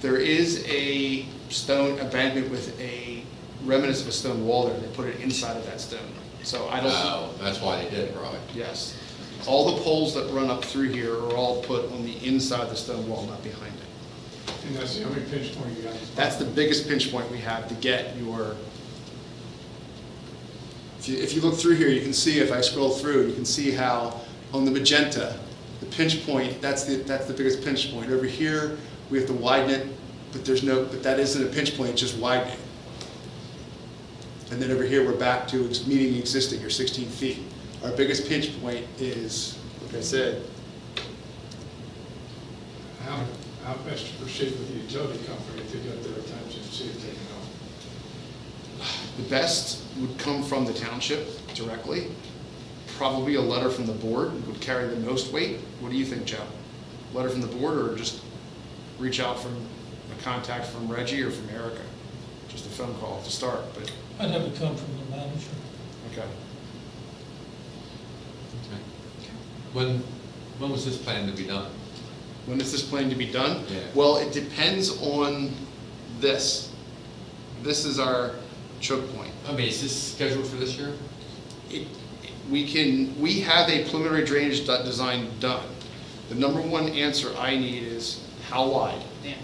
There is a stone abandonment with a remnants of a stone wall there. They put it inside of that stone. So I don't. Oh, that's why they did it, probably. Yes. All the poles that run up through here are all put on the inside of the stone wall, not behind it. And that's the only pinch point you got. That's the biggest pinch point we have to get your, if you look through here, you can see, if I scroll through, you can see how on the magenta, the pinch point, that's the biggest pinch point. Over here, we have to widen it, but that isn't a pinch point, it's just widening. And then over here, we're back to meeting existing, or 16 feet. Our biggest pinch point is, like I said, How best to proceed with the utility company to get their attention, see if they can help? the best would come from the township directly. Probably a letter from the board would carry the most weight. What do you think, Joe? Letter from the board, or just reach out from a contact from Reggie or from Erica? Just a phone call to start, but, I'd have it come from the manager. okay. When was this planned to be done? When is this planned to be done? Yeah. Well, it depends on this. This is our choke point. I mean, is this scheduled for this year? We have a preliminary drainage design done. The number one answer I need is how wide? Yeah.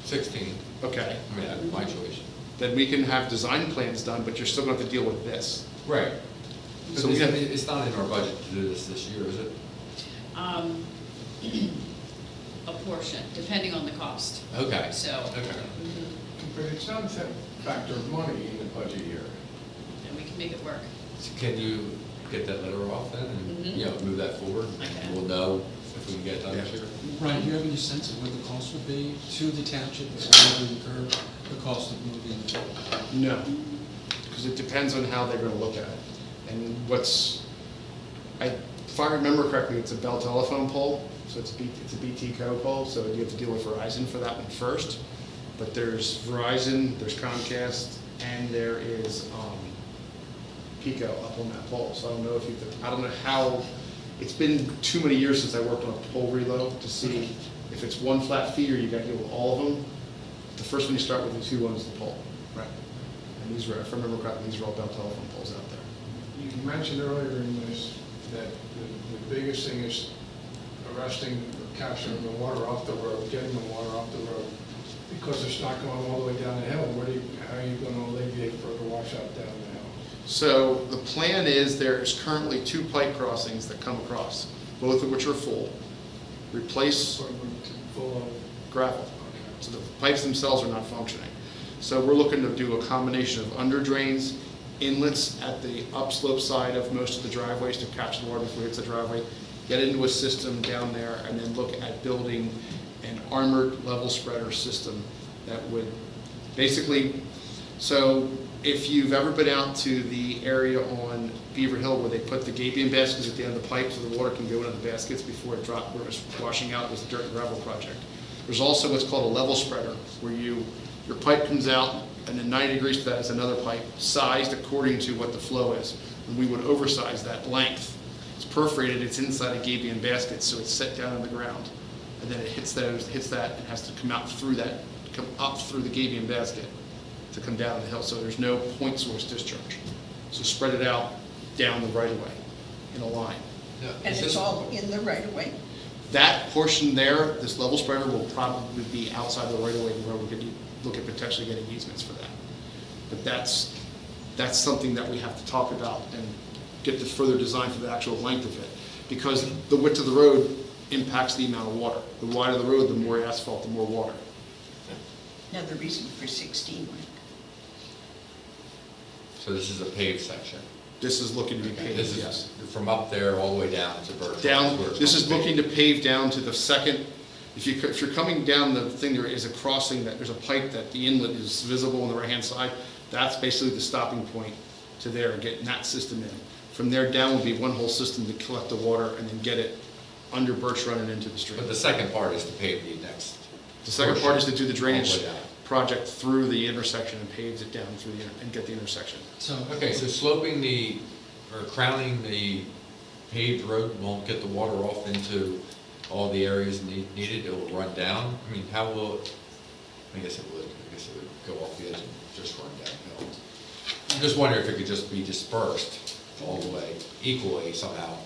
16. Okay. I mean, that's my choice. Then we can have design plans done, but you're still going to have to deal with this. Right. So So we have- it's not in our budget to do this year, is it? A portion, depending on the cost. Okay. So, Okay. But it's not a factor of money in the budget year. and we can make it work. So can you get that letter off then and, you know, move that forward? Okay. We'll know if we can get it done this year. Ryan, do you have any sense of what the cost would be to the township if we were to incur the cost of moving? No, because it depends on how they're going to look at it. And if I remember correctly, it's a Bell telephone pole, so it's a BT Co pole, so you have to deal with Verizon for that one first. But there's Verizon, there's Comcast, and there is Pico up on that pole. So I don't know I don't know how, it's been too many years since I worked on a pole reload to see if it's one flat fee or you got to deal with all of them. The first one you start with is who owns the pole. Right. And these were, if I remember correctly, these are all Bell telephone poles out there. You mentioned earlier in this that the biggest thing is arresting or capturing the water off the road, getting the water off the road, because it's not going all the way down the hill. How are you going to alleviate further washout down the hill? So the plan is there's currently 2 pipe crossings that come across, both of which are full. Replace Full of, gravel. So the pipes themselves are not functioning. So we're looking to do a combination of under drains, inlets at the upslope side of most of the driveways to capture the water before it hits the driveway, get into a system down there, and then look at building an armored level spreader system that would basically, so if you've ever been out to the area on Beaver Hill where they put the gabion baskets at the end of the pipe so the water can go into the baskets before it dropped, where it was washing out, was the dirt and gravel project. There's also what's called a level spreader, where your pipe comes out, and then 90 degrees to that is another pipe, sized according to what the flow is. And we would oversize that length. It's perforated, it's inside a gabion basket, so it's set down on the ground. And then it hits that, and has to come out through that, come up through the gabion basket to come down the hill, so there's no point source discharge. So spread it out down the right of way in a line. And it's all in the right of way? That portion there, this level spreader will probably be outside the right of way where we could look at potentially getting easements for that. But that's something that we have to talk about and get the further design for the actual length of it. Because the width of the road impacts the amount of water. The wider the road, the more asphalt, the more water. Now, the reason for 16, Mike. So this is a paved section? This is looking to be paved, This yes. is from up there all the way down to Birch. Down, where it's this not is paved. looking to pave down to the second, if you're coming down the thing, there is a crossing, that there's a pipe that the inlet is visible on the right-hand side. That's basically the stopping point to there, getting that system in. From there down will be one whole system to collect the water and then get it under Birch Run and into the stream. But the second part is to pave the next. The second part is to do the drainage All the way down. project through the intersection and paves it down through and get the intersection. So, Okay, so sloping or crowning the paved road won't get the water off into all the areas needed, it will run down? I mean, how will it, I guess it would go off the edge and just run downhill. I'm just wondering if it could just be dispersed all the way equally somehow,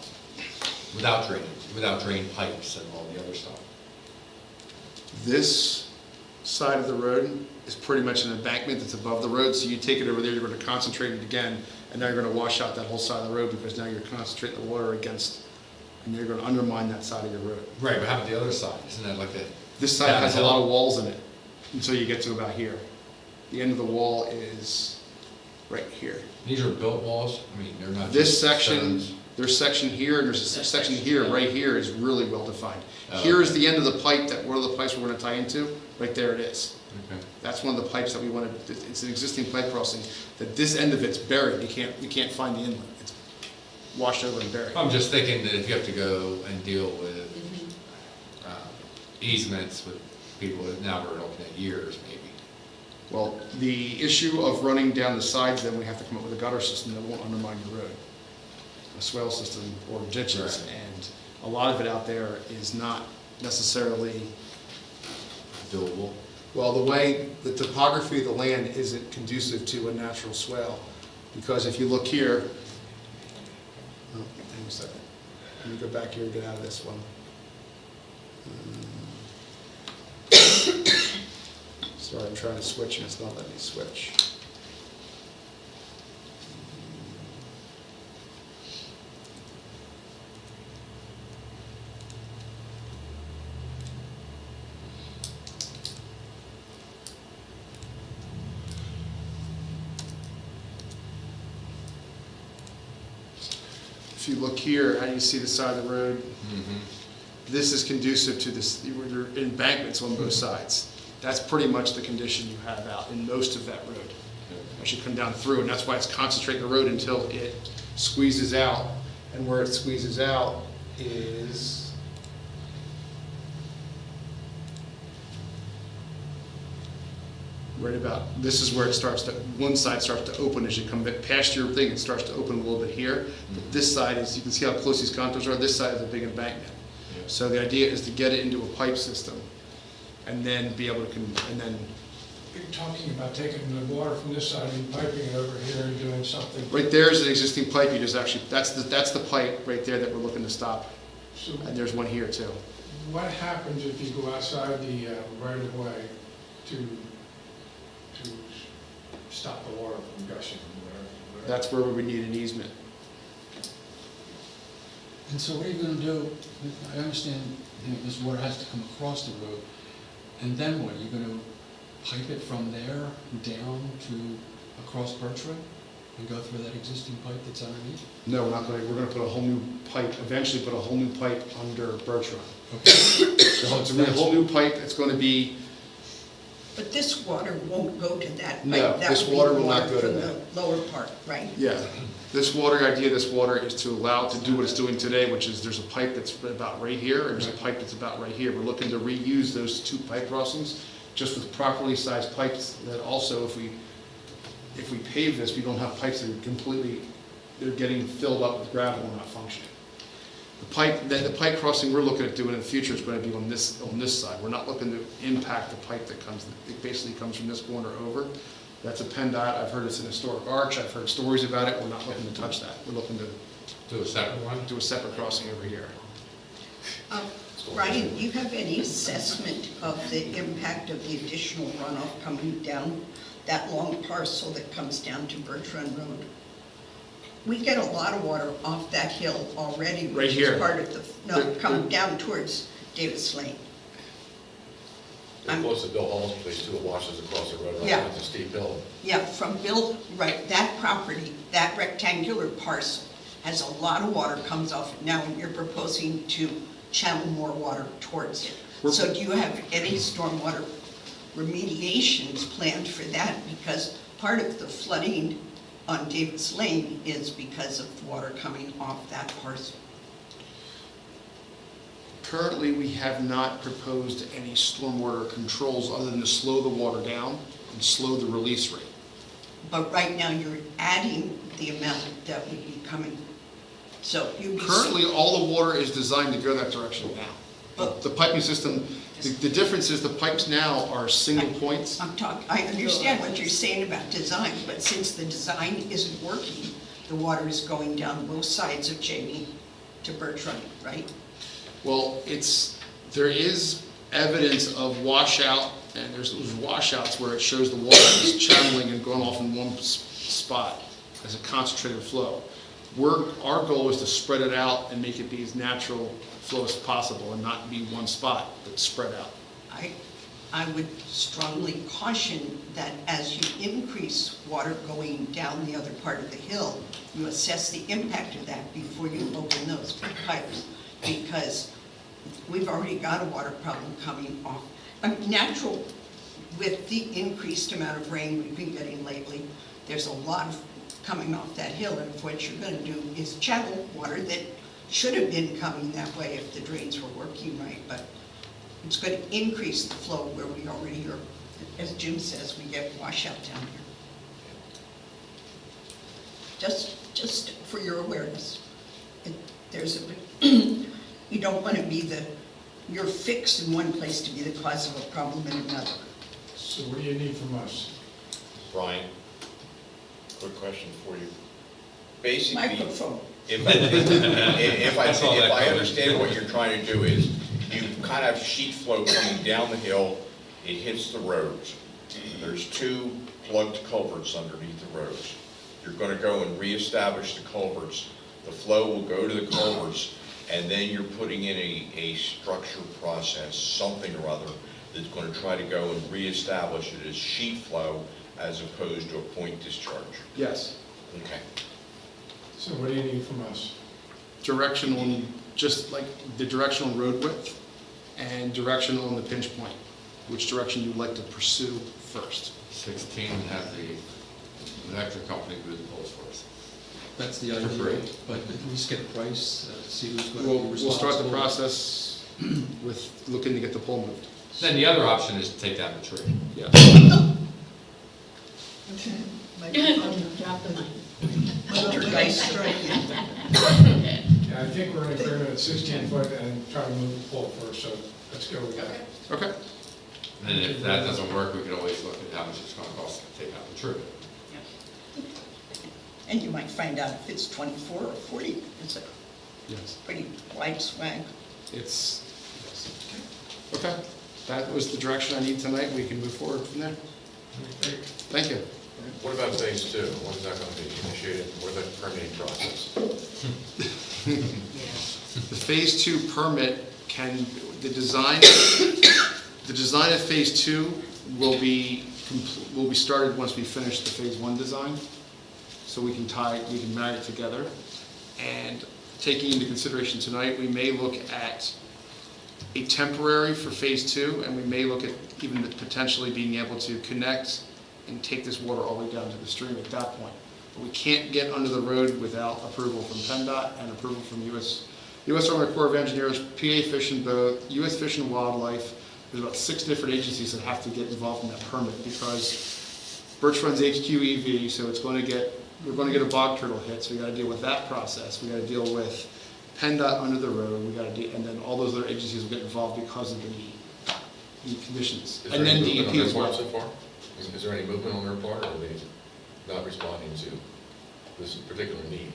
without drain pipes and all the other stuff. This side of the road is pretty much an embankment that's above the road, so you take it over there, you're going to concentrate it again, and now you're going to wash out that whole side of the road because now you're concentrating the water against, and you're going to undermine that side of your road. Right, but how about the other side? Isn't that like a... This side has a lot of walls in it until you get to about here. The end of the wall is right here. These are built walls? I mean, they're not This just section, stones. there's section here, and there's a section here, right here is really well defined. Oh, Here is okay. the end of the pipe that, one of the pipes we're gonna tie into, right there it is. Okay. That's one of the pipes that we wanted, it's an existing pipe crossing, that this end of it's buried, we can't find the inlet. It's washed over and buried. I'm just thinking that if you have to go and deal with easements with people that now are looking at years, maybe. Well, the issue of running down the sides, then we have to come up with a gutter system that won't undermine your road. A swale system or ditches, Right. and a lot of it out there is not necessarily Doable. well, the way, the topography of the land isn't conducive to a natural swale. Because if you look here, oh, hang a second. Let me go back here and get out of this one. Sorry, I'm trying to switch and it's not letting me switch. If you look here, how do you see the side of the road? This is conducive to this, there are embankments on both sides. That's pretty much the condition you have out in most of that road. As you come down through, and that's why it's concentrating the road until it squeezes out. And where it squeezes out is right about, this is where it starts to, one side starts to open as you come back past your thing, it starts to open a little bit here. But this side is, you can see how close these contours are, this side is a big embankment. So the idea is to get it into a pipe system and then be able to, and then. You're talking about taking the water from this side and piping it over here and doing something. Right there is an existing pipe, you just actually, that's the pipe right there that we're looking to stop. So And there's one here too. what happens if you go outside the right of way to stop the water from gushing or whatever? That's where we would need an easement. and so what are you gonna do? I understand, this water has to come across the road, and then what? Are you gonna pipe it from there down to across Birch Road and go through that existing pipe that's underneath? No, we're not gonna, we're gonna put a whole new pipe, eventually put a whole new pipe under Birch Run. Okay. So it's a whole new pipe, it's gonna be, But this water won't go to that pipe. No, That this would be water will not water go to from that. the lower part, right? yeah. This water idea, this water is to allow it to do what it's doing today, which is there's a pipe that's about right here, and there's a pipe that's about right here. We're looking to reuse those two pipe crossings, just with properly sized pipes, that also if we pave this, we don't have pipes that are completely, they're getting filled up with gravel and not functioning. The pipe crossing we're looking at doing in the future is going to be on this side. We're not looking to impact the pipe that comes, it basically comes from this corner over. That's a PennDOT, I've heard it's an historic arch, I've heard stories about it, we're not looking to touch that. We're looking to Do a separate one? do a separate crossing over here. Ryan, do you have any assessment of the impact of the additional runoff coming down that long parcel that comes down to Birch Run Road? We get a lot of water off that hill already, Right which here. is part of the, coming down towards Davis Lane. They're close to Bill Hall's place too, it washes across the road, right Yeah. down the steep hill. Yeah, from Bill, right, that property, that rectangular parcel has a lot of water comes off it now, and you're proposing to channel more water towards it. So do you have any stormwater remediations planned for that? Because part of the flooding on Davis Lane is because of water coming off that parcel. Currently, we have not proposed any stormwater controls other than to slow the water down and slow the release rate. But right now, you're adding the amount that would be coming. So you'd be. Currently, all the water is designed to go that direction now. But- The piping system, the difference is the pipes now are single points. I understand what you're saying about design, but since the design isn't working, the water is going down both sides of Jamie to Birch Run, right? Well, there is evidence of washout, and there's washouts where it shows the water is channeling and going off in one spot as a concentrated flow. Our goal is to spread it out and make it be as natural flow as possible and not be one spot, but spread out. I would strongly caution that as you increase water going down the other part of the hill, you assess the impact of that before you open those pipes, because we've already got a water problem coming off. Natural, with the increased amount of rain we've been getting lately, there's a lot of coming off that hill, and if what you're going to do is channel water that should have been coming that way if the drains were working right, but it's going to increase the flow where we already are. As Jim says, we get washout down here. Just for your awareness, you don't want to be you're fixed in one place to be the cause of a problem in another. So what do you need from us? Brian, quick question for you. Basically, Microphone. if I understand what you're trying to do is, you kind of have sheet flow coming down the hill, it hits the roads. There's two plugged culverts underneath the roads. You're going to go and reestablish the culverts. The flow will go to the culverts, and then you're putting in a structure process, something or other, that's going to try to go and reestablish it as sheet flow as opposed to a point discharge. Yes. Okay. So what do you need from us? Direction on, just like the direction on road width and direction on the pinch point, which direction you'd like to pursue first. 16, have the electric company do the polls for us. That's the For free. idea, but at least get a price, see who's going to We'll be responsible. start the process with looking to get the pole moved. Then the other option is to take down the tree. Yeah. Drop the mic. Yeah, I think we're in agreement at 16 foot and try to move the pole first, so let's go with that. Okay. And then if that doesn't work, we can always look at how much it's going to cost to take out the tree. And you might find out if it's 24 or 40. It's a Yes. pretty wide swag. Yes. Okay. That was the direction I need tonight. We can move forward from there. Thank you. What about phase two? When is that going to be initiated? What is that permitting process? The phase 2 permit the design of phase 2 will be started once we finish the phase 1 design. So we can marry it together. And taking into consideration tonight, we may look at a temporary for phase 2, and we may look at even potentially being able to connect and take this water all the way down to the stream at that point. But we can't get under the road without approval from PennDOT and approval from U.S. Army Corps of Engineers, PA Fish and Boat, U.S. Fish and Wildlife. There's about 6 different agencies that have to get involved in that permit because Birch Run's HQEV, so we're going to get a bog turtle hit, so we got to deal with that process. We got to deal with PennDOT under the road. And then all those other agencies will get involved because of the conditions. Is there And then any movement DEP on as their well. part so far? Is there any movement on their part, or are they not responding to this particular need?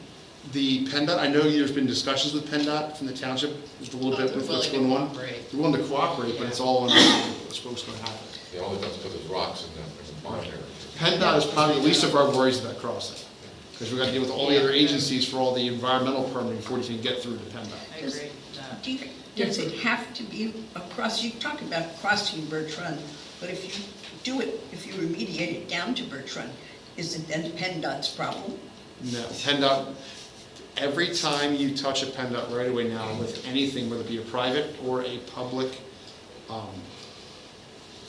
The PennDOT, I know there's been discussions with PennDOT from the township, just a little bit with what's going on. They're willing to cooperate, but it's all on what's going to happen. Yeah, all they've done is put those rocks in the pond area. PennDOT is probably the least of our worries of that crossing, because we've got to deal with all the other agencies for all the environmental permitting before you can get through to PennDOT. I agree with that. Does it have to be across, you talk about crossing Birch Run, but if you do it, if you remediate it down to Birch Run, is it then PennDOT's problem? No, PennDOT, every time you touch a PennDOT right away now with anything, whether it be a private or a public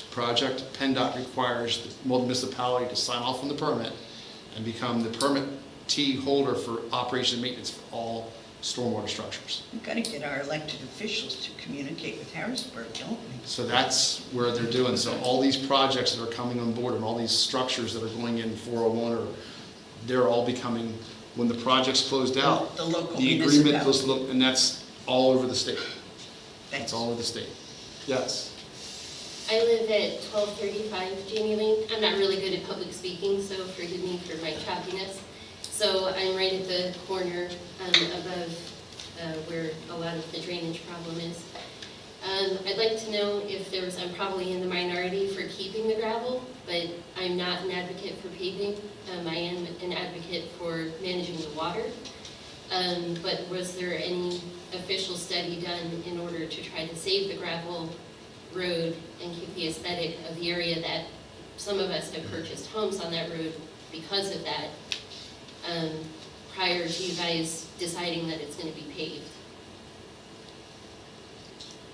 project, PennDOT requires the municipality to sign off on the permit and become the permittee holder for operation and maintenance for all stormwater structures. We've got to get our elected officials to communicate with Harrisburg, don't we? So that's where they're doing. So all these projects that are coming on board and all these structures that are going in 401, they're all becoming, when the project's closed out, The local the agreement municipality. goes, and that's all over the state. Thanks. It's all over the state. Yes. I live at 1235 Jamie Lane. I'm not really good at public speaking, so forgive me for my choppiness. So I'm right at the corner above where a lot of the drainage problem is. I'd like to know if I'm probably in the minority for keeping the gravel, but I'm not an advocate for paving. I am an advocate for managing the water. But was there any official study done in order to try to save the gravel road and keep the aesthetic of the area that some of us have purchased homes on that road because of that, prior to you guys deciding that it's going to be paved?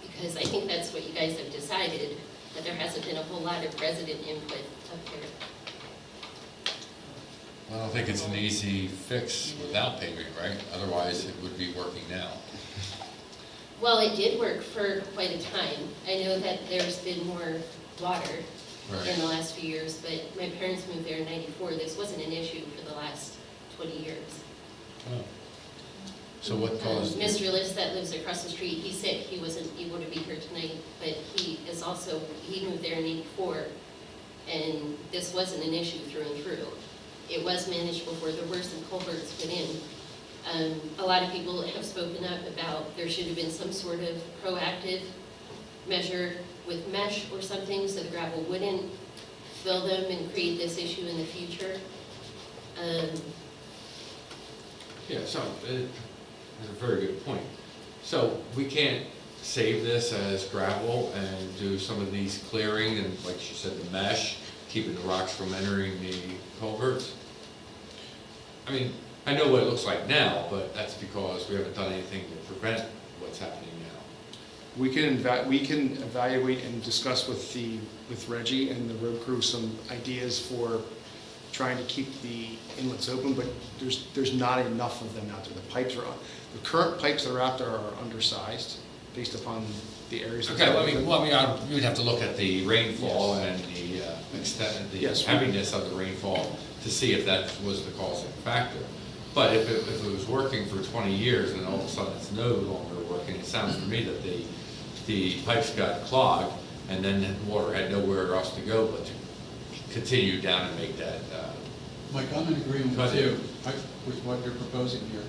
Because I think that's what you guys have decided, but there hasn't been a whole lot of resident input up here. I don't think it's an easy fix without paving, right? Otherwise, it would be working now. Well, it did work for quite a time. I know that there's been more water in the last few years, but my parents moved there in '94. This wasn't an issue for the last 20 years. Oh. So what caused? Mr. List that lives across the street, he's sick. He wasn't able to be here tonight, but he moved there in '84, and this wasn't an issue through and through. It was managed before there were some culverts put in. A lot of people have spoken up about there should have been some sort of proactive measure with mesh or something so the gravel wouldn't fill them and create this issue in the future. Yeah, so that's a very good point. So we can't save this as gravel and do some of these clearing and, like she said, the mesh, keeping the rocks from entering the culverts. I mean, I know what it looks like now, but that's because we haven't done anything to prevent what's happening now. We can evaluate and discuss with Reggie and the road crew some ideas for trying to keep the inlets open, but there's not enough of them out there. The pipes are, the current pipes that are out there are undersized based upon the areas. Okay, you'd have to look at the rainfall and the extent, the heaviness of the rainfall to see if that was the causing factor. But if it was working for 20 years and all of a sudden it's no longer working, it sounds to me that the pipes got clogged and then the water had nowhere else to go but to continue down and make that. Mike, I'm in agreement with you, with what you're proposing here.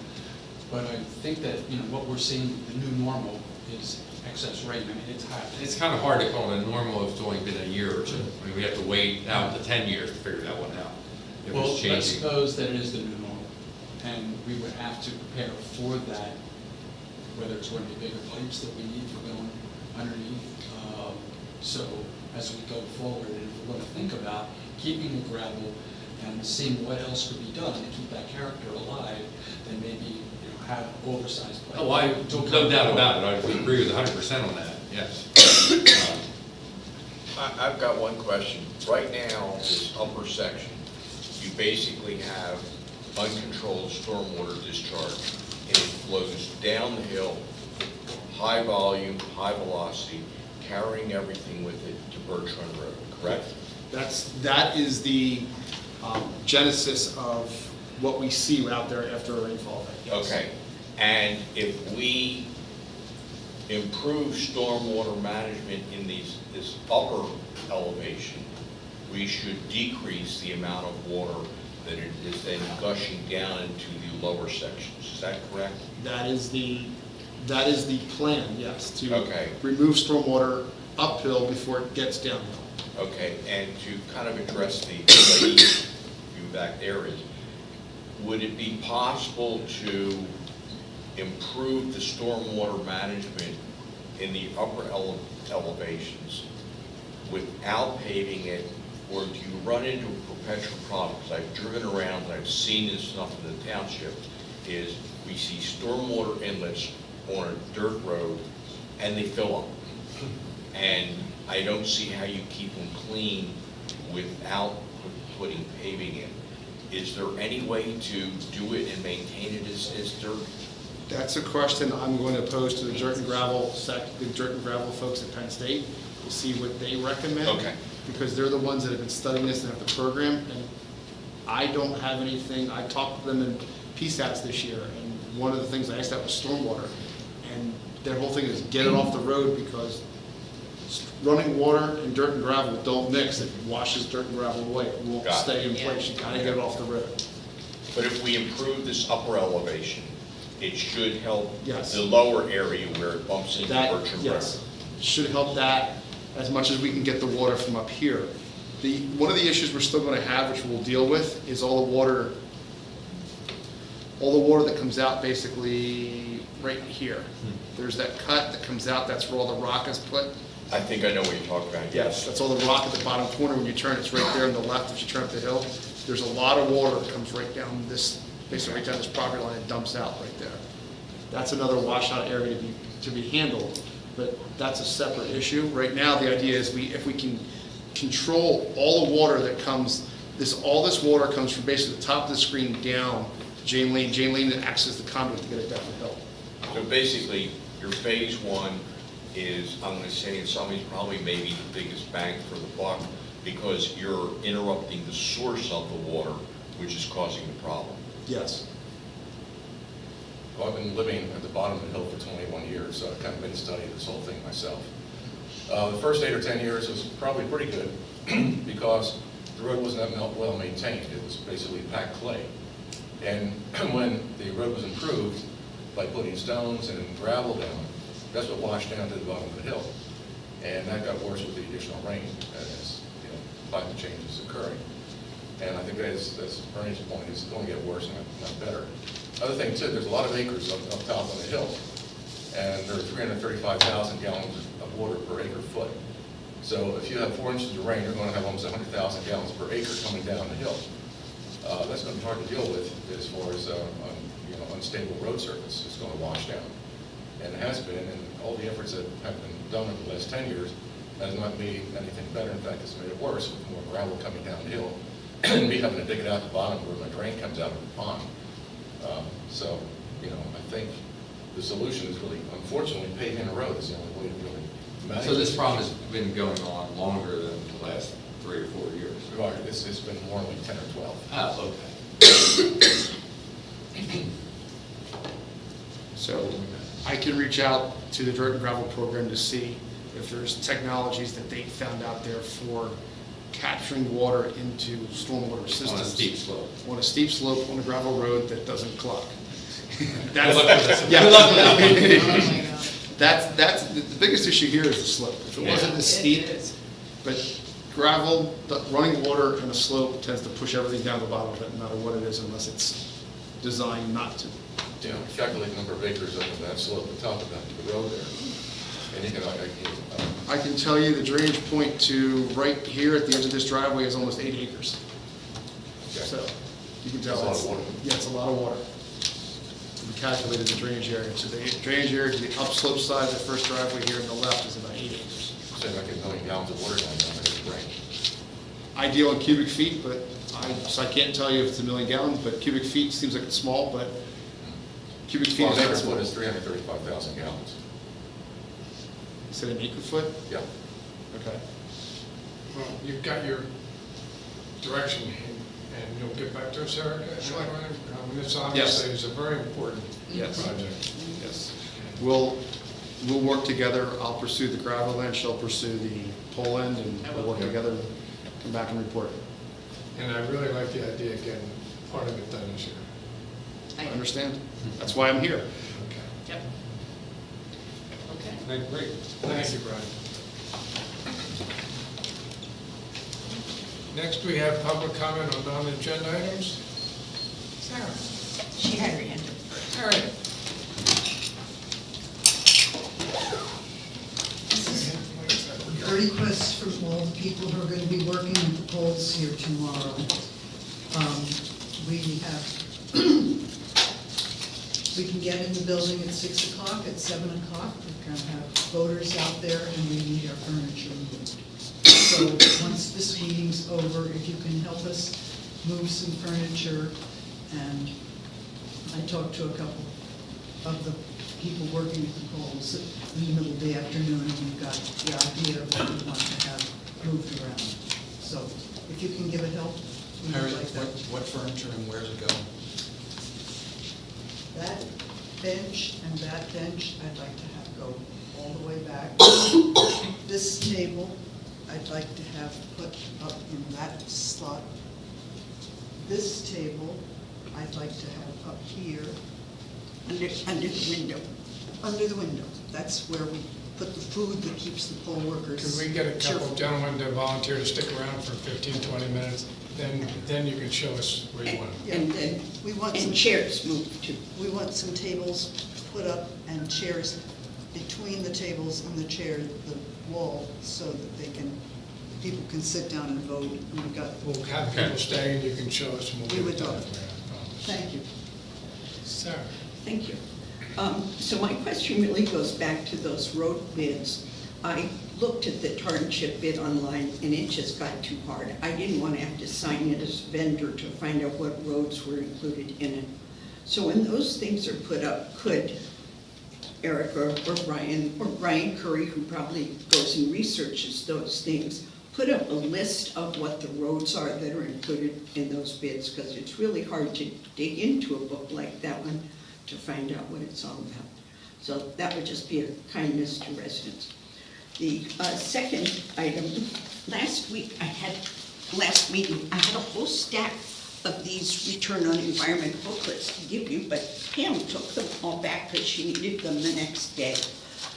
But I think that, what we're seeing, the new normal is excess rain. I mean, it's happening. It's kind of hard to call it a normal if it's only been a year or two. I mean, we have to wait out to 10 years to figure that one out. If Well, it's let's changing. suppose that it is the new normal, and we would have to prepare for that, whether it's going to be bigger pipes that we need for going underneath. So as we go forward, and if we're going to think about keeping the gravel and seeing what else could be done to keep that character alive, then maybe have oversized pipes. Oh, no doubt about it. I agree with 100% on that, yes. I've got one question. Right now, this upper section, you basically have uncontrolled stormwater discharge. And it flows down the hill, high volume, high velocity, carrying everything with it to Birch Run Road, correct? That is the genesis of what we see out there after a rainfall event. Yes. Okay. And if we improve stormwater management in this upper elevation, we should decrease the amount of water that it is then gushing down into the lower sections. Is that correct? That is the plan, yes, to Okay. remove stormwater uphill before it gets downhill. Okay, and to kind of address the lady view back there is, would it be possible to improve the stormwater management in the upper elevations without paving it, or do you run into a perpetual problem? Because I've driven around and I've seen this enough in the township, is we see stormwater inlets on a dirt road and they fill up. And I don't see how you keep them clean without putting paving in. Is there any way to do it and maintain it as dirt? That's a question I'm going to pose to the dirt and gravel folks at Penn State to see what they recommend. Okay. Because they're the ones that have been studying this and have the program, and I don't have anything. I talked to them in PSATs this year, and one of the things I asked that was stormwater, and their whole thing is get it off the road because running water and dirt and gravel don't mix. It washes dirt and gravel away. It won't Got it. stay in place. You gotta get it off the road. But if we improve this upper elevation, it should help Yes. the lower area where it bumps into That, Bertram Road. yes, should help that as much as we can get the water from up here. One of the issues we're still gonna have, which we'll deal with, is all the water that comes out basically right here. There's that cut that comes out, that's where all the rock is put. I think I know what you're talking about. Yes, that's all the rock at the bottom corner. When you turn, it's right there on the left as you turn up the hill. There's a lot of water that comes right down this, basically right down this property line and dumps out right there. That's another washout area to be handled, but that's a separate issue. Right now, the idea is if we can control all the water that comes, all this water comes from basically the top of the screen down Jane Lane. Jane Lane acts as the conduit to get it down the hill. So basically, your phase one is, I'm gonna say in some ways, probably maybe the biggest bang for the buck, because you're interrupting the source of the water, which is causing the problem. Yes. Well, I've been living at the bottom of the hill for 21 years, so I've kind of been studying this whole thing myself. The first 8 or 10 years was probably pretty good because the road wasn't that well maintained. It was basically packed clay. And when the road was improved by putting stones and gravel down, that's what washed down to the bottom of the hill. And that got worse with the additional rain as climate change is occurring. And I think that's Bernie's point, it's going to get worse, not better. Other thing too, there's a lot of acres up top on the hill, and there are 335,000 gallons of water per acre foot. So if you have 4 inches of rain, you're going to have almost 100,000 gallons per acre coming down the hill. That's going to be hard to deal with as far as unstable road surface. It's going to wash down, and it has been. And all the efforts that have been done over the last 10 years has not made anything better. In fact, it's made it worse with more gravel coming down the hill, and me having to dig it out the bottom where my drain comes out of the pond. So, I think the solution is really, unfortunately, paving a road is the only way to really manage. So this problem has been going on longer than the last 3 or 4 years? Right, it's been more like 10 or 12. Oh, okay. So I can reach out to the dirt and gravel program to see if there's technologies that they found out there for capturing water into stormwater systems. On a steep slope. On a steep slope, on a gravel road that doesn't clog. Good luck with this. Yeah. Good luck with that. That's the biggest issue here is the slope. If it wasn't this steep, but gravel, running water and a slope tends to push everything down the bottom of it, no matter what it is, unless it's designed not to. Calculate the number of acres up on that slope, the top of the road there. And you can, I can tell you the drainage point to right here at the edge of this driveway is almost 8 acres. So you can tell. That's a lot of water. Yeah, it's a lot of water. We calculated the drainage area. So the drainage area to the upslope side of the first driveway here on the left is about 8 acres. say if I get 1 million gallons of water down there, it's great. Ideal in cubic feet, but I can't tell you if it's 1 million gallons, but cubic feet seems like it's small, but cubic feet Well, is an not acre small. foot is 335,000 gallons. Is it an acre foot? Yeah. Okay. Well, you've got your direction, and you'll get back to us, Eric? Sure. I mean, this obviously is a very important project. Yes. We'll work together. I'll pursue the gravel end, she'll pursue the pole end, and we'll work together and come back and report. And I really like the idea of getting part of it done this year. I understand. That's why I'm here. Okay. Yep. Okay. Great. Thank you, Brian. Next, we have public comment on non-agenda items. Sarah. She had her hand up first. All right. A request from all the people who are going to be working at the polls here tomorrow. We can get in the building at 6 o'clock, at 7 o'clock. We're going to have voters out there and we need our furniture moved. So once this meeting's over, if you can help us move some furniture, and I talked to a couple of the people working at the polls in the middle of the afternoon, and you've got the idea of what you want to have moved around. So if you can give it help, we would Harry, like that. what furniture and where's it going? That bench and that bench, I'd like to have go all the way back. This table, I'd like to have put up in that slot. This table, I'd like to have up here. Under the window. Under the window. That's where we put the food that keeps the poll workers Could we get a couple cheerful. of gentlemen to volunteer to stick around for 15, 20 minutes? Then you can show us where you want it. And then, We want some and chairs moved too. We want some tables put up and chairs between the tables and the chair, the wall, so that people can sit down and vote. And we've got, We'll have people stay and you can show us and we'll We give would it to love them. it. Thank you. Sarah? Thank you. So my question really goes back to those road bids. I looked at the tar and chip bid online, and it just got too hard. I didn't want to have to sign it as vendor to find out what roads were included in it. So when those things are put up, could Eric or Brian Curry, who probably goes and researches those things, put up a list of what the roads are that are included in those bids? Because it's really hard to dig into a book like that one to find out what it's all about. So that would just be a kindness to residents. The second item, last meeting, I had a whole stack of these return on environment booklets to give you, but Pam took them all back because she needed them the next day.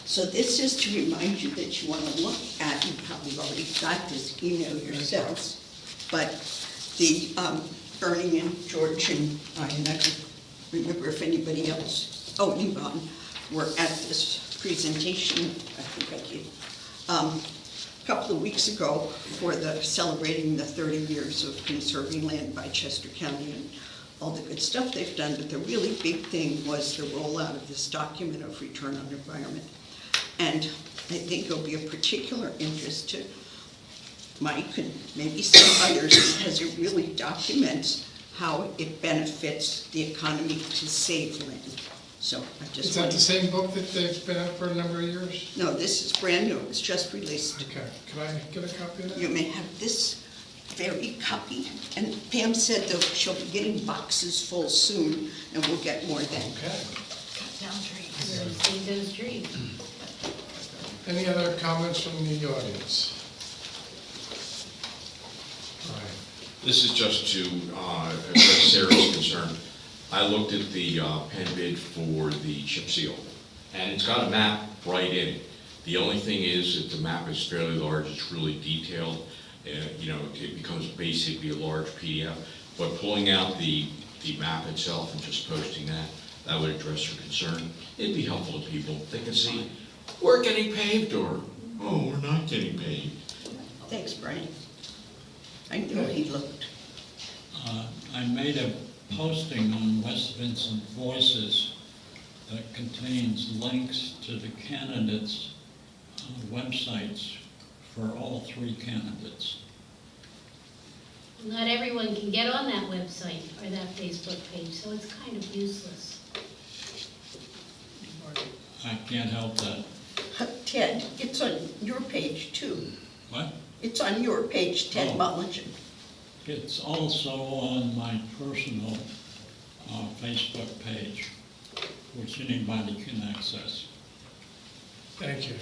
So this is to remind you that you want to look at, you probably already got this email yourselves, but the Bernie and George and I don't remember if anybody else, Yvonne, were at this presentation, I think I did, a couple of weeks ago for celebrating the 30 years of conserving land by Chester County and all the good stuff they've done, but the really big thing was the rollout of this document of return on environment. And I think it'll be of particular interest to Mike and maybe some others, because it really documents how it benefits the economy to save land. So I just Is that wanted- the same book that they've been out for a number of years? No, this is brand new, it was just released. Okay, can I get a copy of that? You may have this very copy, and Pam said that she'll be getting boxes full soon, and we'll get more then. Okay. Cut down trees. Save those trees. Any other comments from the audience? All right. This is just to address Sarah's concern. I looked at the pen bid for the chip seal, and it's got a map right in it. The only thing is that the map is fairly large, it's really detailed. It becomes basically a large PDF. But pulling out the map itself and just posting that would address your concern. It'd be helpful to people. They can see, we're getting paved, or, oh, we're not getting paved. Thanks, Brian. I knew he looked. I made a posting on West Vincent Voices that contains links to the candidates' websites for all three candidates. Not everyone can get on that website or that Facebook page, so it's kind of useless. I can't help that. Ted, it's on your page too. What? It's on your page, Ted Oh. Mullingen. It's also on my personal Facebook page, which anybody can access. Thank you.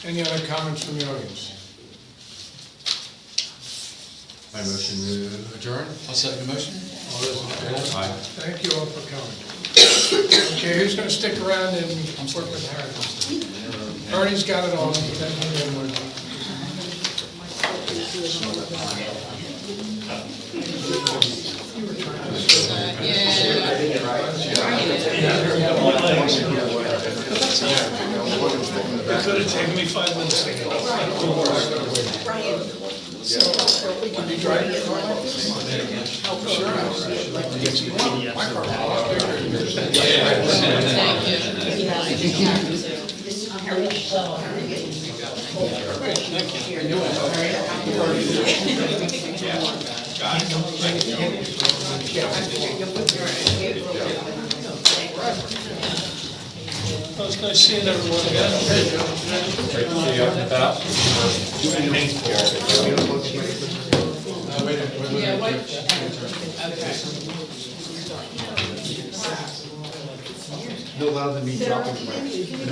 Any other comments from the audience? My motion to adjourn? I'll second the motion. All those in favor? Aye. Thank you all for coming. Okay, who's going to stick around and work with Harry? Bernie's got it all. It could have taken me 5 minutes to get Brian, It's nice seeing everyone again. Great to see you up and about. Yeah, what? Okay. No louder than me dropping the mic.